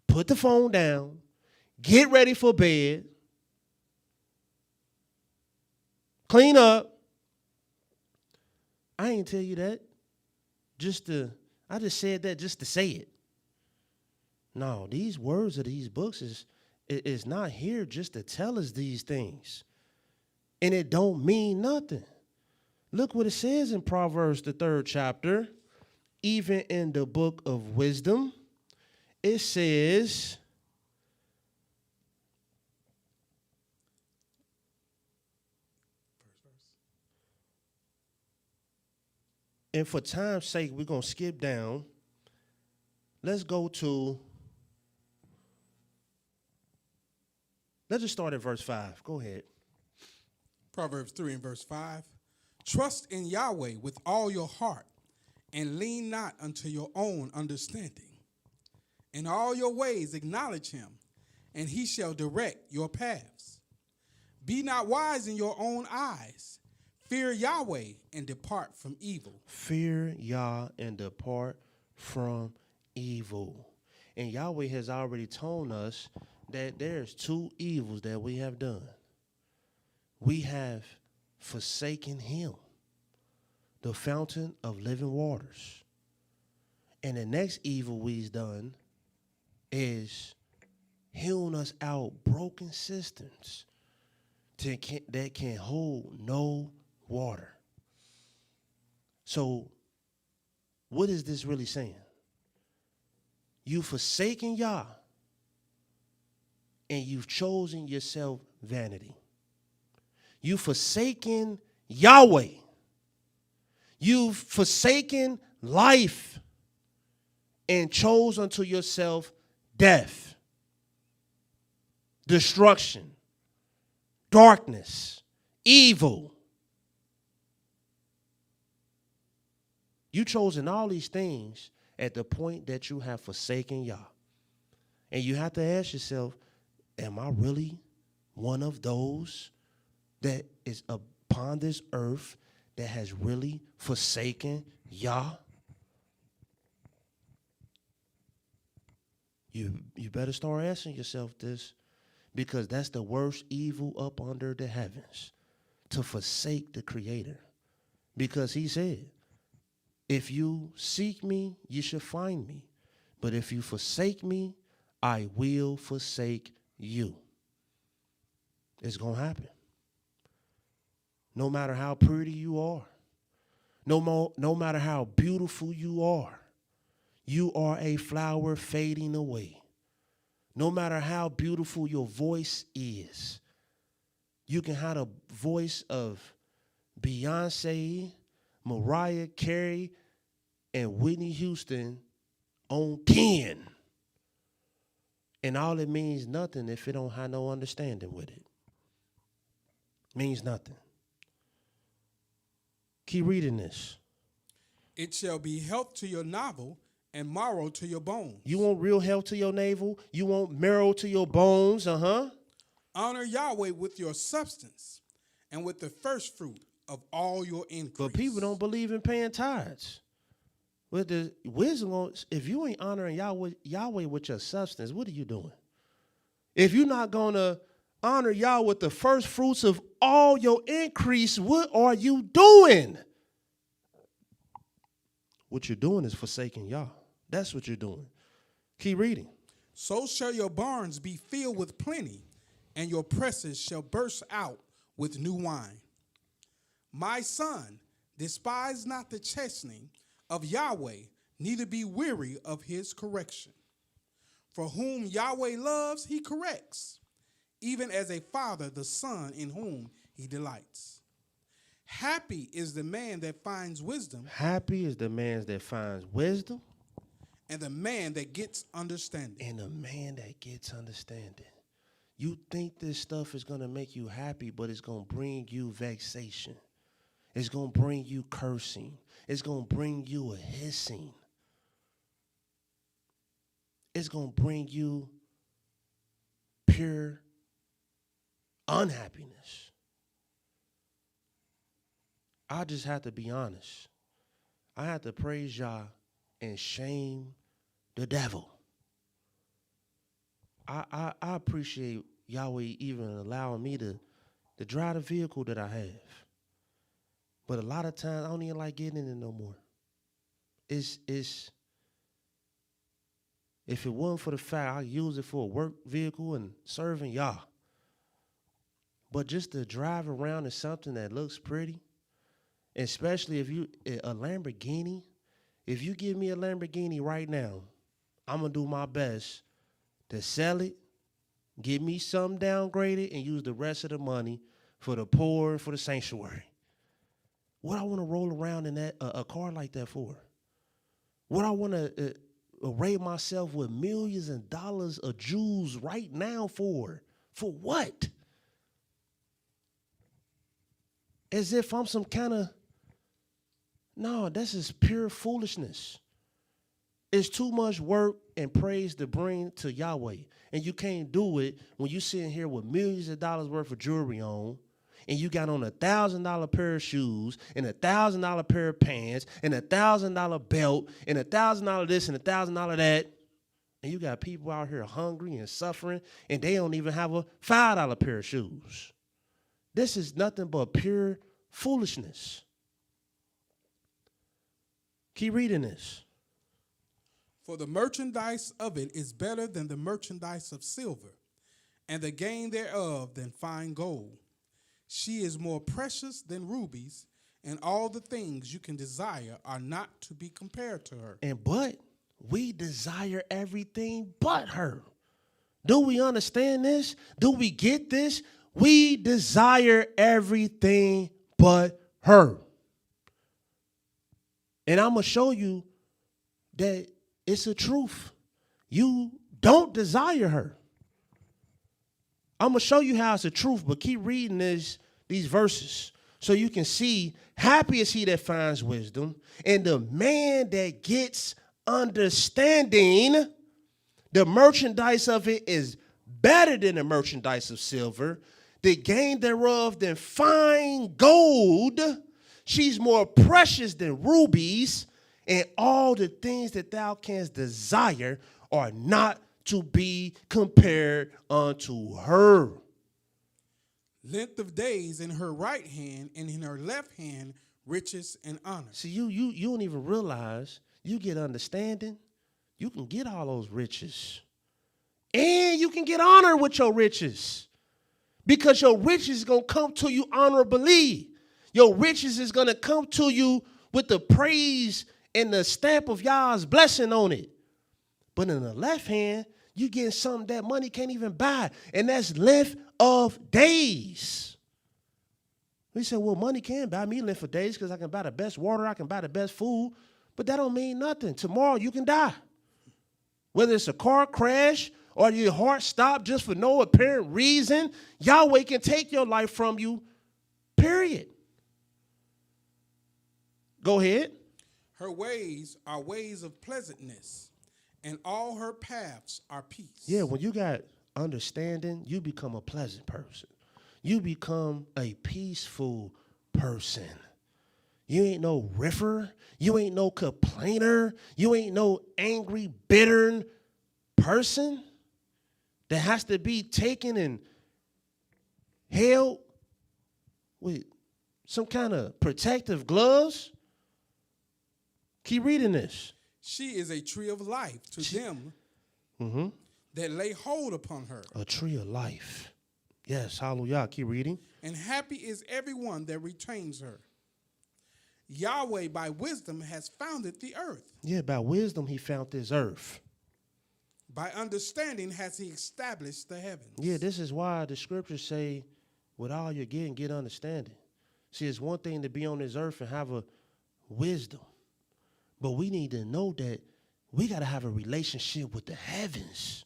put the phone down, get ready for bed, clean up. I ain't tell you that I just said that just to say it. No, these words of these books is not here just to tell us these things. And it don't mean nothing. Look what it says in Proverbs, the 3rd chapter, even in the book of wisdom, it says, and for time's sake, we're going to skip down. Let's just start at verse 5. Go ahead. Proverbs 3 and verse 5. Trust in Yahweh with all your heart, and lean not unto your own understanding. In all your ways acknowledge him, and he shall direct your paths. Be not wise in your own eyes. Fear Yahweh and depart from evil. Fear Yah and depart from evil. And Yahweh has already told us that there's two evils that we have done. We have forsaken him, the fountain of living waters. And the next evil we've done is hewn us out broken cisterns that can hold no water. So what is this really saying? You've forsaken Yah, and you've chosen yourself vanity. You've forsaken Yahweh. You've forsaken life and chose unto yourself death, destruction, darkness, evil. You've chosen all these things at the point that you have forsaken Yah. And you have to ask yourself, am I really one of those that is upon this earth that has really forsaken Yah? You better start asking yourself this, because that's the worst evil up under the heavens, to forsake the Creator. Because he said, if you seek me, you shall find me. But if you forsake me, I will forsake you. It's going to happen. No matter how pretty you are, no matter how beautiful you are a flower fading away. No matter how beautiful your voice is, you can have a voice of Beyonce, Mariah Carey, and Whitney Houston on 10. And all it means nothing if it don't have no understanding with it. Means nothing. Keep reading this. It shall be health to your navel and marrow to your bones. You want real health to your navel? You want marrow to your bones? Honor Yahweh with your substance and with the first fruit of all your increase. But people don't believe in paying tithes. With the wisdom, if you ain't honoring Yahweh with your substance, what are you doing? If you're not going to honor Yahweh with the first fruits of all your increase, what are you doing? What you're doing is forsaking Yah. That's what you're doing. Keep reading. So shall your barns be filled with plenty, and your presses shall burst out with new wine. My son, despise not the chastening of Yahweh, neither be weary of his correction. For whom Yahweh loves, he corrects, even as a father the son in whom he delights. Happy is the man that finds wisdom. Happy is the man that finds wisdom. And the man that gets understanding. And the man that gets understanding. You think this stuff is going to make you happy, but it's going to bring you vexation. It's going to bring you cursing. It's going to bring you a hissing. It's going to bring you pure unhappiness. I just have to be honest. I have to praise Yah and shame the devil. I appreciate Yahweh even allowing me to drive the vehicle that I have. But a lot of times I don't even like getting in it no more. It's if it wasn't for the fact I use it for a work vehicle and serving Yah. But just to drive around in something that looks pretty, especially if you a Lamborghini, if you give me a Lamborghini right now, I'm going to do my best to sell it, get me something downgraded, and use the rest of the money for the poor and for the sanctuary. What I want to roll around in that a car like that for? What I want to array myself with millions of dollars of jewels right now for? For what? As if I'm some kind of, no, this is pure foolishness. It's too much work and praise to bring to Yahweh. And you can't do it when you're sitting here with millions of dollars worth of jewelry on, and you got on $1,000 pair of shoes, and $1,000 pair of pants, and $1,000 belt, and $1,000 this and $1,000 that, and you got people out here hungry and suffering, and they don't even have a $5 pair of shoes. This is nothing but pure foolishness. Keep reading this. For the merchandise of it is better than the merchandise of silver, and the gain thereof than fine gold. She is more precious than rubies, and all the things you can desire are not to be compared to her. But we desire everything but her. Do we understand this? Do we get this? We desire everything but her. And I'm going to show you that it's a truth. You don't desire her. I'm going to show you how it's a truth, but keep reading these verses so you can see, happy is he that finds wisdom, and the man that gets understanding. The merchandise of it is better than the merchandise of silver, the gain thereof than fine gold. She's more precious than rubies, and all the things that thou canst desire are not to be compared unto her. Length of days in her right hand, and in her left hand riches and honor. See, you don't even realize you get understanding, you can get all those riches. And you can get honor with your riches. Because your riches is going to come to you honorably. Your riches is going to come to you with the praise and the stamp of Yah's blessing on it. But in the left hand, you getting something that money can't even buy. And that's length of days. We said, well, money can buy me length of days because I can buy the best water, I can buy the best food. But that don't mean nothing. Tomorrow you can die. Whether it's a car crash or your heart stopped just for no apparent reason, Yahweh can take your life from you, period. Go ahead. Her ways are ways of pleasantness, and all her paths are peace. Yeah, when you got understanding, you become a pleasant person. You become a peaceful person. You ain't no riffer. You ain't no complainer. You ain't no angry, bitter person that has to be taken and held with some kind of protective gloves. Keep reading this. She is a tree of life to them that lay hold upon her. A tree of life. Yes, hallelujah. Keep reading. And happy is everyone that retains her. Yahweh by wisdom has founded the earth. Yeah, by wisdom he found this earth. By understanding has he established the heavens. Yeah, this is why the scriptures say, with all you're getting, get understanding. See, it's one thing to be on this earth and have a wisdom. But we need to know that we got to have a relationship with the heavens.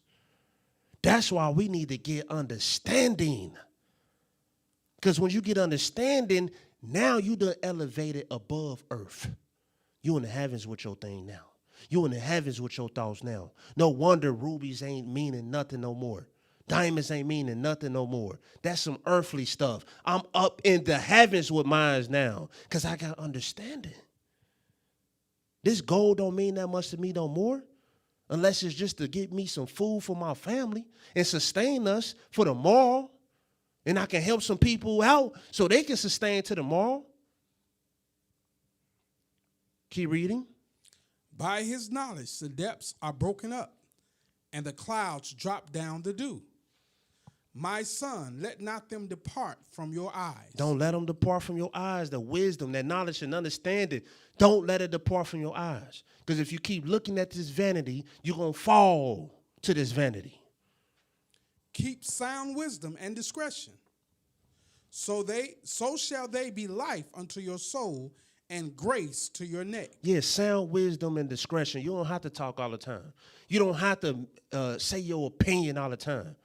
That's why we need to get understanding. Because when you get understanding, now you done elevated above earth. You in the heavens with your thing now. You in the heavens with your thoughts now. No wonder rubies ain't meaning nothing no more. Diamonds ain't meaning nothing no more. That's some earthly stuff. I'm up in the heavens with mine now because I got understanding. This gold don't mean that much to me no more unless it's just to get me some food for my family and sustain us for tomorrow. And I can help some people out so they can sustain to tomorrow. Keep reading. By his knowledge, the depths are broken up, and the clouds drop down the dew. My son, let not them depart from your eyes. Don't let them depart from your eyes. The wisdom, that knowledge and understanding, don't let it depart from your eyes. Because if you keep looking at this vanity, you're going to fall to this vanity. Keep sound wisdom and discretion. So shall they be life unto your soul and grace to your neck. Yeah, sound wisdom and discretion. You don't have to talk all the time. You don't have to say your opinion all the time.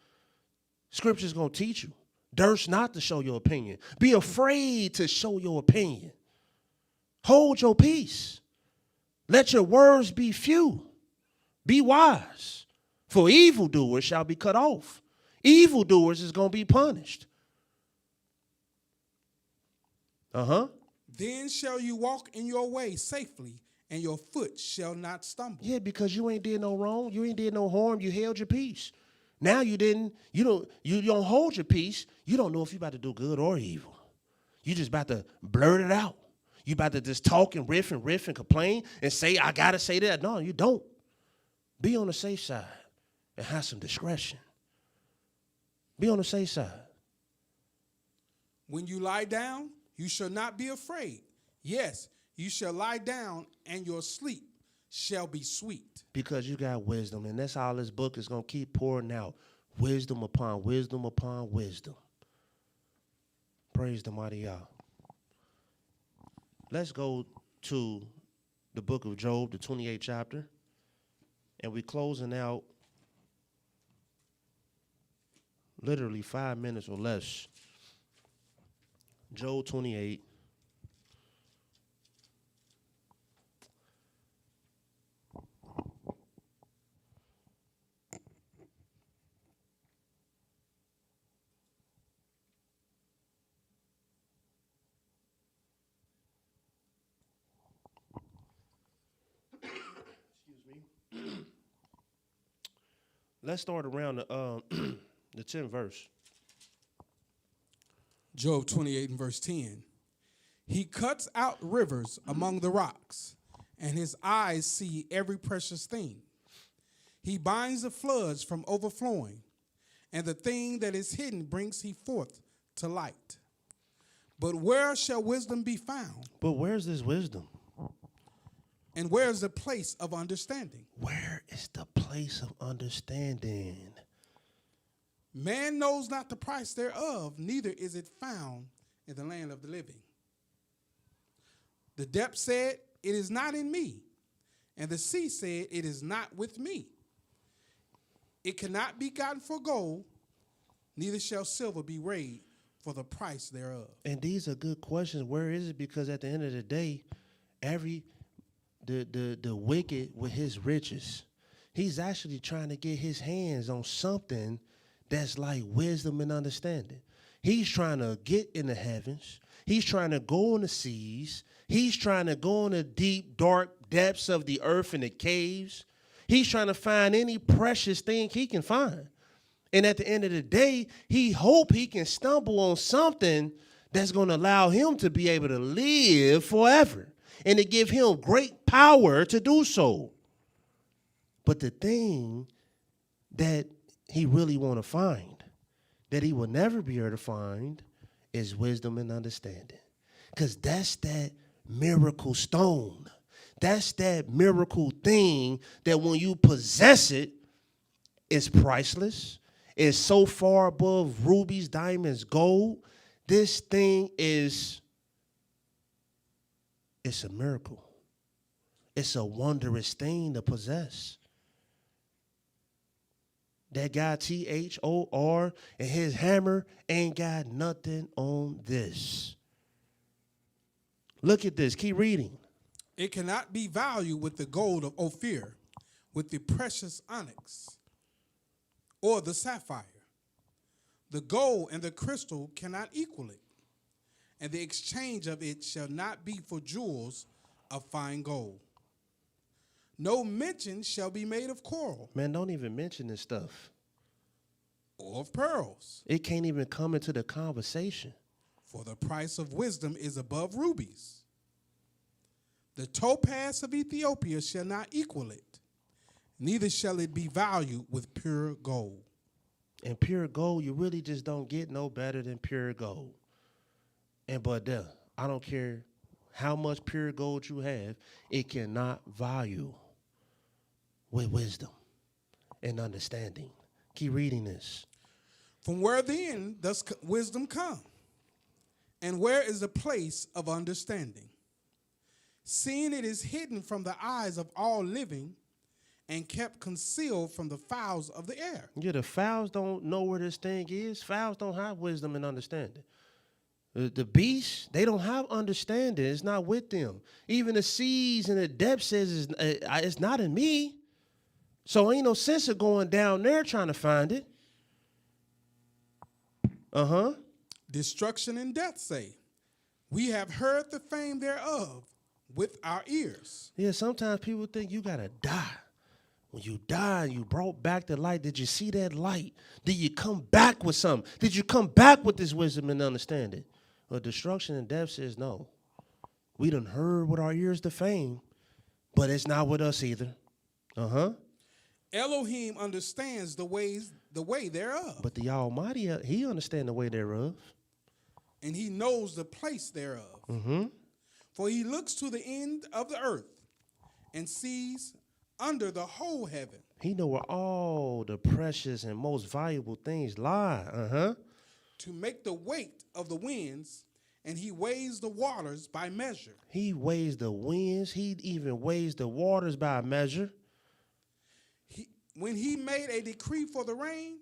Scripture's going to teach you. Durst not to show your opinion. Be afraid to show your opinion. Hold your peace. Let your words be few. Be wise. For evildoers shall be cut off. Evildoers is going to be punished. Then shall you walk in your way safely, and your foot shall not stumble. Yeah, because you ain't did no wrong. You ain't did no harm. You held your peace. Now you don't hold your peace. You don't know if you're about to do good or evil. You just about to blurt it out. You about to just talk and riff and complain and say, I got to say that. No, you don't. Be on the safe side and have some discretion. Be on the safe side. When you lie down, you shall not be afraid. Yes, you shall lie down, and your sleep shall be sweet. Because you got wisdom, and that's all this book is going to keep pouring out. Wisdom upon wisdom upon wisdom. Praise the mighty Yah. Let's go to the book of Job, the 28th chapter, and we're closing out literally 5 minutes or less. Job 28. Let's start around the 10th verse. Job 28 and verse 10. He cuts out rivers among the rocks, and his eyes see every precious thing. He binds the floods from overflowing, and the thing that is hidden brings he forth to light. But where shall wisdom be found? But where's this wisdom? And where is the place of understanding? Where is the place of understanding? Man knows not the price thereof, neither is it found in the land of the living. The depth said, it is not in me. And the sea said, it is not with me. It cannot be gotten for gold, neither shall silver be weighed for the price thereof. And these are good questions. Where is it? Because at the end of the day, the wicked with his riches, he's actually trying to get his hands on something that's like wisdom and understanding. He's trying to get in the heavens. He's trying to go in the seas. He's trying to go in the deep, dark depths of the earth and the caves. He's trying to find any precious thing he can find. And at the end of the day, he hope he can stumble on something that's going to allow him to be able to live forever and to give him great power to do so. But the thing that he really want to find, that he will never be able to find, is wisdom and understanding. Because that's that miracle stone. That's that miracle thing that when you possess it, it's priceless. It's so far above rubies, diamonds, gold. This thing it's a miracle. It's a wondrous thing to possess. That guy Thor and his hammer ain't got nothing on this. Look at this. Keep reading. It cannot be valued with the gold of Ophir, with the precious onyx, or the sapphire. The gold and the crystal cannot equal it, and the exchange of it shall not be for jewels of fine gold. No mention shall be made of coral. Man, don't even mention this stuff. Or of pearls. It can't even come into the conversation. For the price of wisdom is above rubies. The topaz of Ethiopia shall not equal it, neither shall it be valued with pure gold. And pure gold, you really just don't get no better than pure gold. I don't care how much pure gold you have, it cannot value with wisdom and understanding. Keep reading this. From where then does wisdom come? And where is the place of understanding? Seeing it is hidden from the eyes of all living and kept concealed from the fowls of the air. Yeah, the fowls don't know where this thing is. Fowls don't have wisdom and understanding. The beasts, they don't have understanding. It's not with them. Even the seas and the depth says it's not in me. So ain't no sense of going down there trying to find it. Destruction and death say, we have heard the fame thereof with our ears. Yeah, sometimes people think you got to die. When you die and you brought back the light, did you see that light? Did you come back with something? Did you come back with this wisdom and understanding? Well, destruction and death says no. We done heard with our ears the fame, but it's not with us either. Elohim understands the way thereof. But the Almighty, he understands the way thereof. And he knows the place thereof. For he looks to the end of the earth and sees under the whole heaven. He know where all the precious and most valuable things lie. To make the weight of the winds, and he weighs the waters by measure. He weighs the winds. He even weighs the waters by measure. When he made a decree for the rain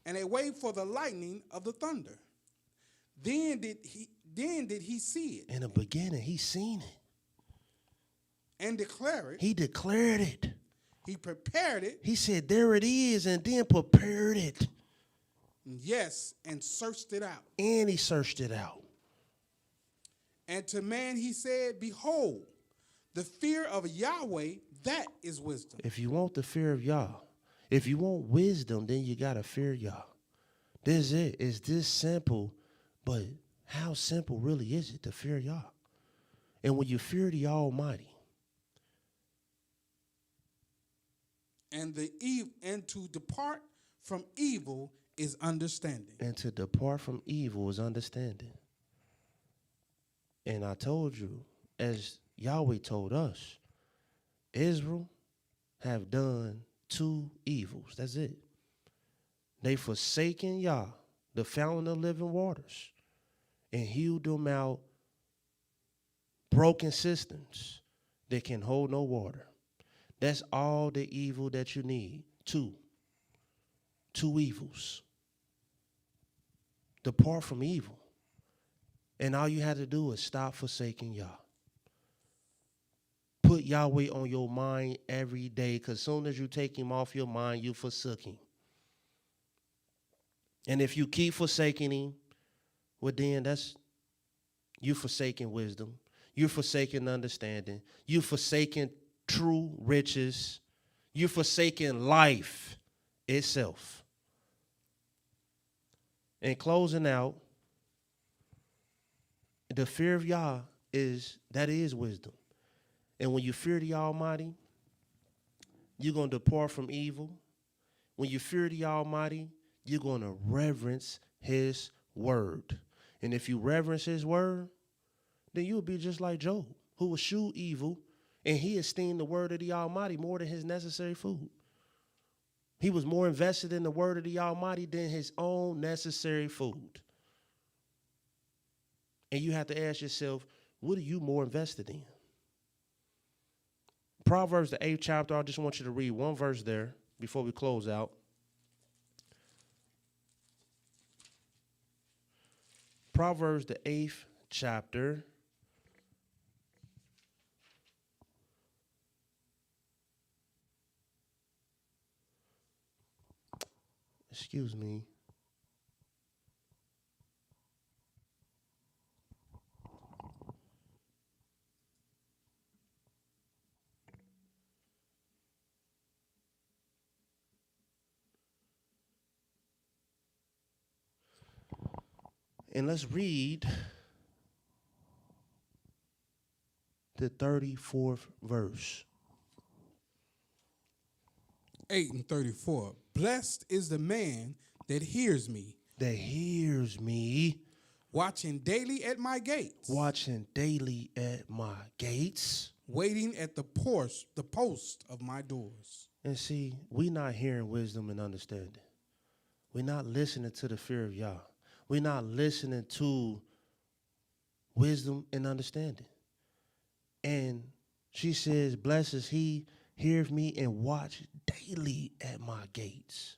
and a way for the lightning of the thunder, then did he see it. In the beginning, he seen it. And declare it. He declared it. He prepared it. He said, there it is, and then prepared it. Yes, and searched it out. And he searched it out. And to man he said, behold, the fear of Yahweh, that is wisdom. If you want the fear of Yah, if you want wisdom, then you got to fear Yah. This is it. It's this simple, but how simple really is it to fear Yah? And when you fear the Almighty, and to depart from evil is understanding. And to depart from evil is understanding. And I told you, as Yahweh told us, Israel have done 2 evils. That's it. They forsaken Yah, the fountain of living waters, and hewed them out broken systems that can hold no water. That's all the evil that you need. 2 evils. Depart from evil. And all you have to do is stop forsaking Yah. Put Yahweh on your mind every day, because as soon as you take him off your mind, you forsook him. And if you keep forsaking him, well then that's you forsaking wisdom. You're forsaking understanding. You're forsaking true riches. You're forsaking life itself. And closing out, the fear of Yah is wisdom. And when you fear the Almighty, you're going to depart from evil. When you fear the Almighty, you're going to reverence his word. And if you reverence his word, then you'll be just like Job, who will eschew evil, and he esteemed the word of the Almighty more than his necessary food. He was more invested in the word of the Almighty than his own necessary food. And you have to ask yourself, what are you more invested in? Proverbs, the 8th chapter, I just want you to read one verse there before we close out. Proverbs, the 8th chapter. Excuse me. And let's read the 34th verse. 8 and 34. Blessed is the man that hears me, watching daily at my gates, waiting at the post of my doors. And see, we not hearing wisdom and understanding. We're not listening to the fear of Yah. We're not listening to wisdom and understanding. And she says, blessed is he, heareth me, and watch daily at my gates.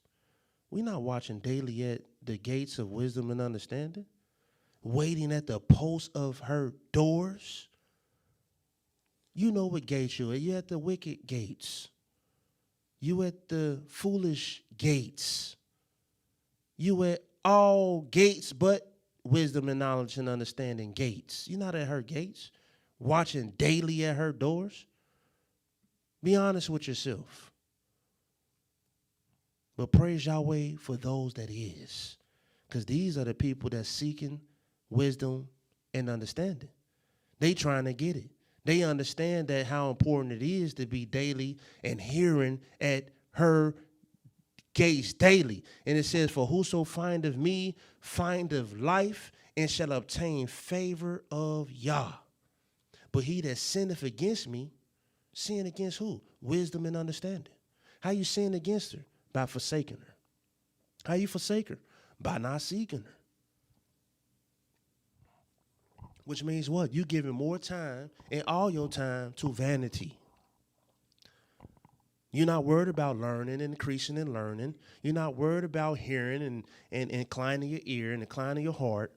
We're not watching daily at the gates of wisdom and understanding, waiting at the post of her doors. You know what gates you're at. You're at the wicked gates. You at the foolish gates. You at all gates but wisdom and knowledge and understanding gates. You're not at her gates, watching daily at her doors. Be honest with yourself. But praise Yahweh for those that is. Because these are the people that's seeking wisdom and understanding. They trying to get it. They understand that how important it is to be daily and hearing at her gates daily. And it says, for whoso findeth me findeth life and shall obtain favor of Yah. But he that sinneth against me, sin against who? Wisdom and understanding. How you sin against her? By forsaking her. How you forsake her? By not seeking her. Which means what? You giving more time and all your time to vanity. You're not worried about learning and increasing in learning. You're not worried about hearing and inclining your ear and inclining your heart.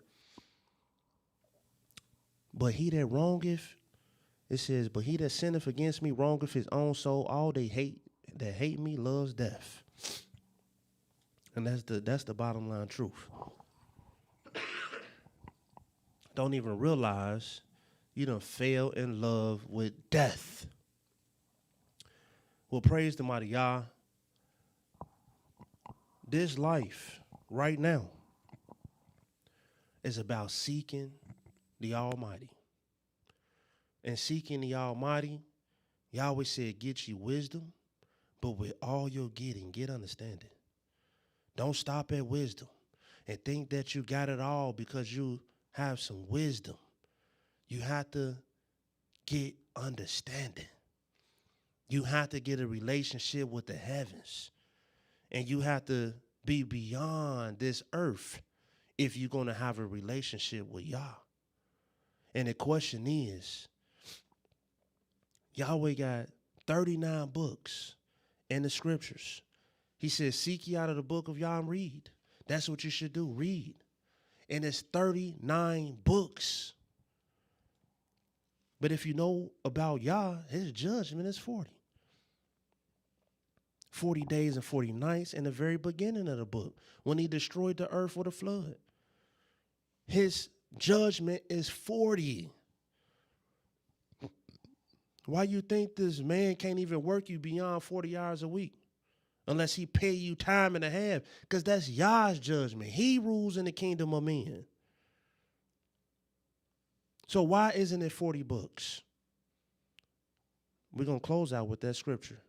But he that wrongeth, it says, but he that sinneth against me wrongeth his own soul. All that hate me loves death. And that's the bottom line truth. Don't even realize you done fell in love with death. Well, praise the mighty Yah. This life right now is about seeking the Almighty. And seeking the Almighty, Yahweh said, get you wisdom, but with all you're getting, get understanding. Don't stop at wisdom and think that you got it all because you have some wisdom. You have to get understanding. You have to get a relationship with the heavens. And you have to be beyond this earth if you're going to have a relationship with Yah. And the question is, Yahweh got 39 books in the scriptures. He says, seek ye out of the book of Yah and read. That's what you should do, read. And it's 39 books. But if you know about Yah, his judgment is 40. 40 days and 40 nights in the very beginning of the book, when he destroyed the earth with a flood. His judgment is 40. Why you think this man can't even work you beyond 40 hours a week? Unless he pay you time and a half. Because that's Yah's judgment. He rules in the kingdom of men. So why isn't it 40 books? We're going to close out with that scripture.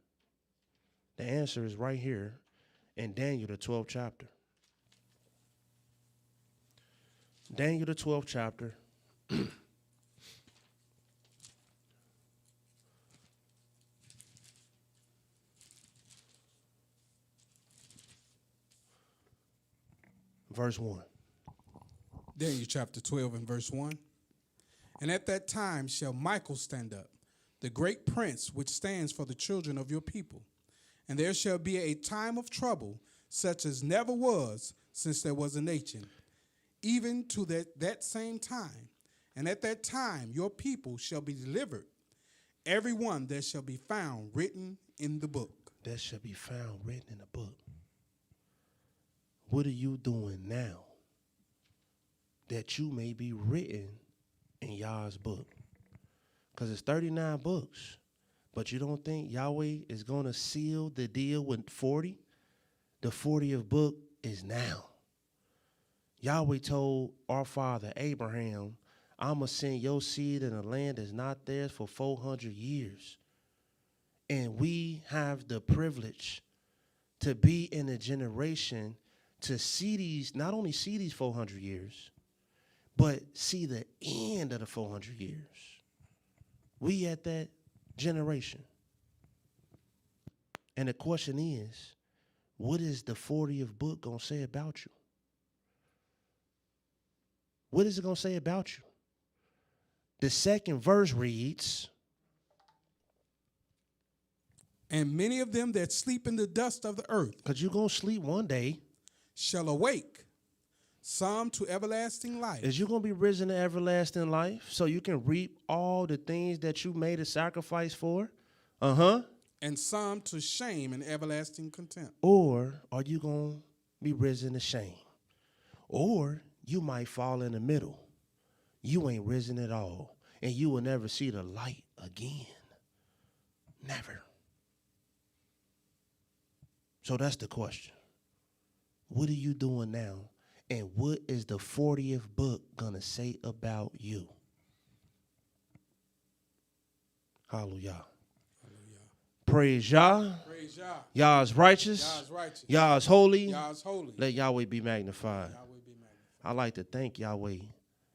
The answer is right here in Daniel, the 12th chapter. Daniel, the 12th chapter. Verse 1. Daniel chapter 12 and verse 1. And at that time shall Michael stand up, the great prince which stands for the children of your people. And there shall be a time of trouble, such as never was since there was a nation, even to that same time. And at that time your people shall be delivered, every one that shall be found written in the book. That shall be found written in the book. What are you doing now that you may be written in Yah's book? Because it's 39 books. But you don't think Yahweh is going to seal the deal with 40? The 40th book is now. Yahweh told our father Abraham, I'm going to send your seed in a land that's not theirs for 400 years. And we have the privilege to be in a generation to see these, not only see these 400 years, but see the end of the 400 years. We at that generation. And the question is, what is the 40th book going to say about you? What is it going to say about you? The second verse reads, and many of them that sleep in the dust of the earth, because you're going to sleep one day, shall awake, some to everlasting life. is you going to be risen to everlasting life so you can reap all the things that you made a sacrifice for? And some to shame and everlasting contempt. Or are you going to be risen to shame? Or you might fall in the middle. You ain't risen at all, and you will never see the light again. Never. So that's the question. What are you doing now? And what is the 40th book going to say about you? Hallelujah. Praise Yah. Praise Yah. Yah is righteous. Yah is righteous. Yah is holy. Yah is holy. Let Yahweh be magnified. Yahweh be magnified. I'd like to thank Yahweh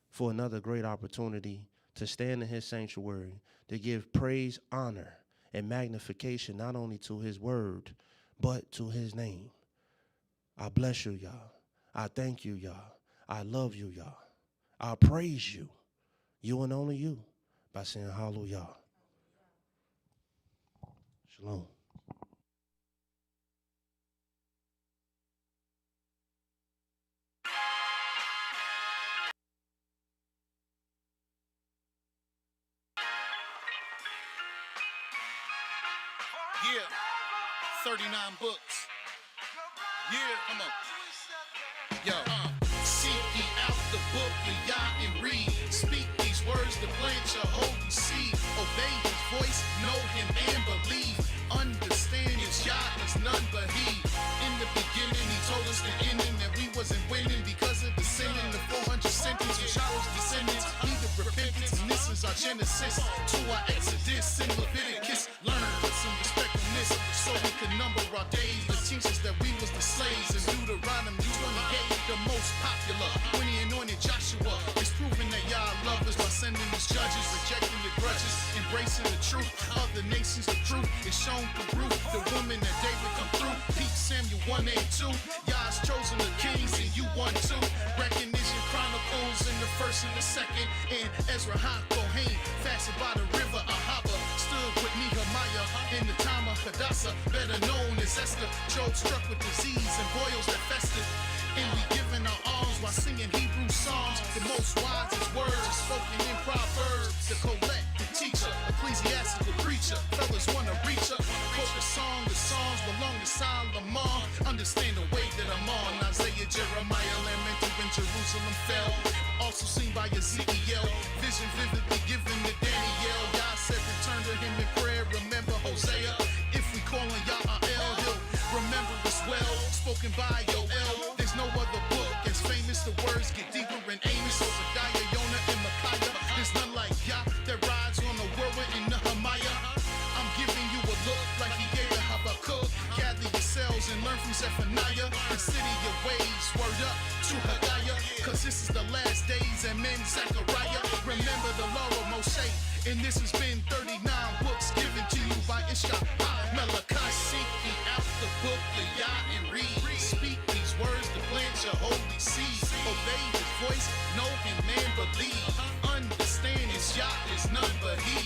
for another great opportunity to stand in his sanctuary, to give praise, honor, and magnification not only to his word, but to his name. I bless you, Yah. I thank you, Yah. I love you, Yah. I praise you, you and only you, by saying hallelujah. Shalom. Yeah, 39 books. Yeah, come on. Yo, seek ye out the book of Yah and read. Speak these words to plant your holy seed. Obey his voice, know him and believe. Understand his Yah is none but he. In the beginning, he told us the ending that we wasn't winning because of the sinning. The 400 sentence of Yahweh's descendants needed repentance, and this is our Genesis to our Exodus in Leviticus. Learn, put some respect on this, so we can number our days. The teachers that we was the slaves in Deuteronomy 28, the most popular. When he anointed Joshua, it's proving that Yah love us by sending his judges, rejecting the grudges, embracing the truth. Other nations, the truth is shown through Ruth, the woman that David come through. Pete Samuel 1 and 2. Yah's chosen the kings and you one too. Recognition Chronicles in the first and the second. And Ezra HaKohen, fasted by the river Ahava, stood with Nehemiah in the time of Hadassah, better known as Esther. Job struck with disease and boils that festered. And we giving our arms while singing Hebrew songs. The most wisest words are spoken in Proverbs. The Colette, the teacher, ecclesiastical preacher. Fellas wanna reach up, quote the songs belong to Solomon. Understand the way that I'm on. Isaiah, Jeremiah, lamented when Jerusalem fell. Also seen by Ezekiel, vision vividly given to Daniel. Yah said return to him in prayer. Remember Hosea, if we call on Yah he'll remember us well. Spoken by Yoel. There's no other book as famous. The words get deeper in Amos, Obadiah, Jonah, and Micaiah. There's none like Yah that rides on the whirlwind in Nehemiah. I'm giving you a look like he gave to Habakkuk. Gather yourselves and learn from Zephaniah. Consider your ways, word up to Haggai. Cause this is the last days and men Zechariah. Remember the law of Moshe. And this has been 39 books given to you by Ishka Malachi. Seek ye out the book of Yah and read. Speak these words to plant your holy seed. Obey his voice, know him and believe. Understand his Yah is none but he.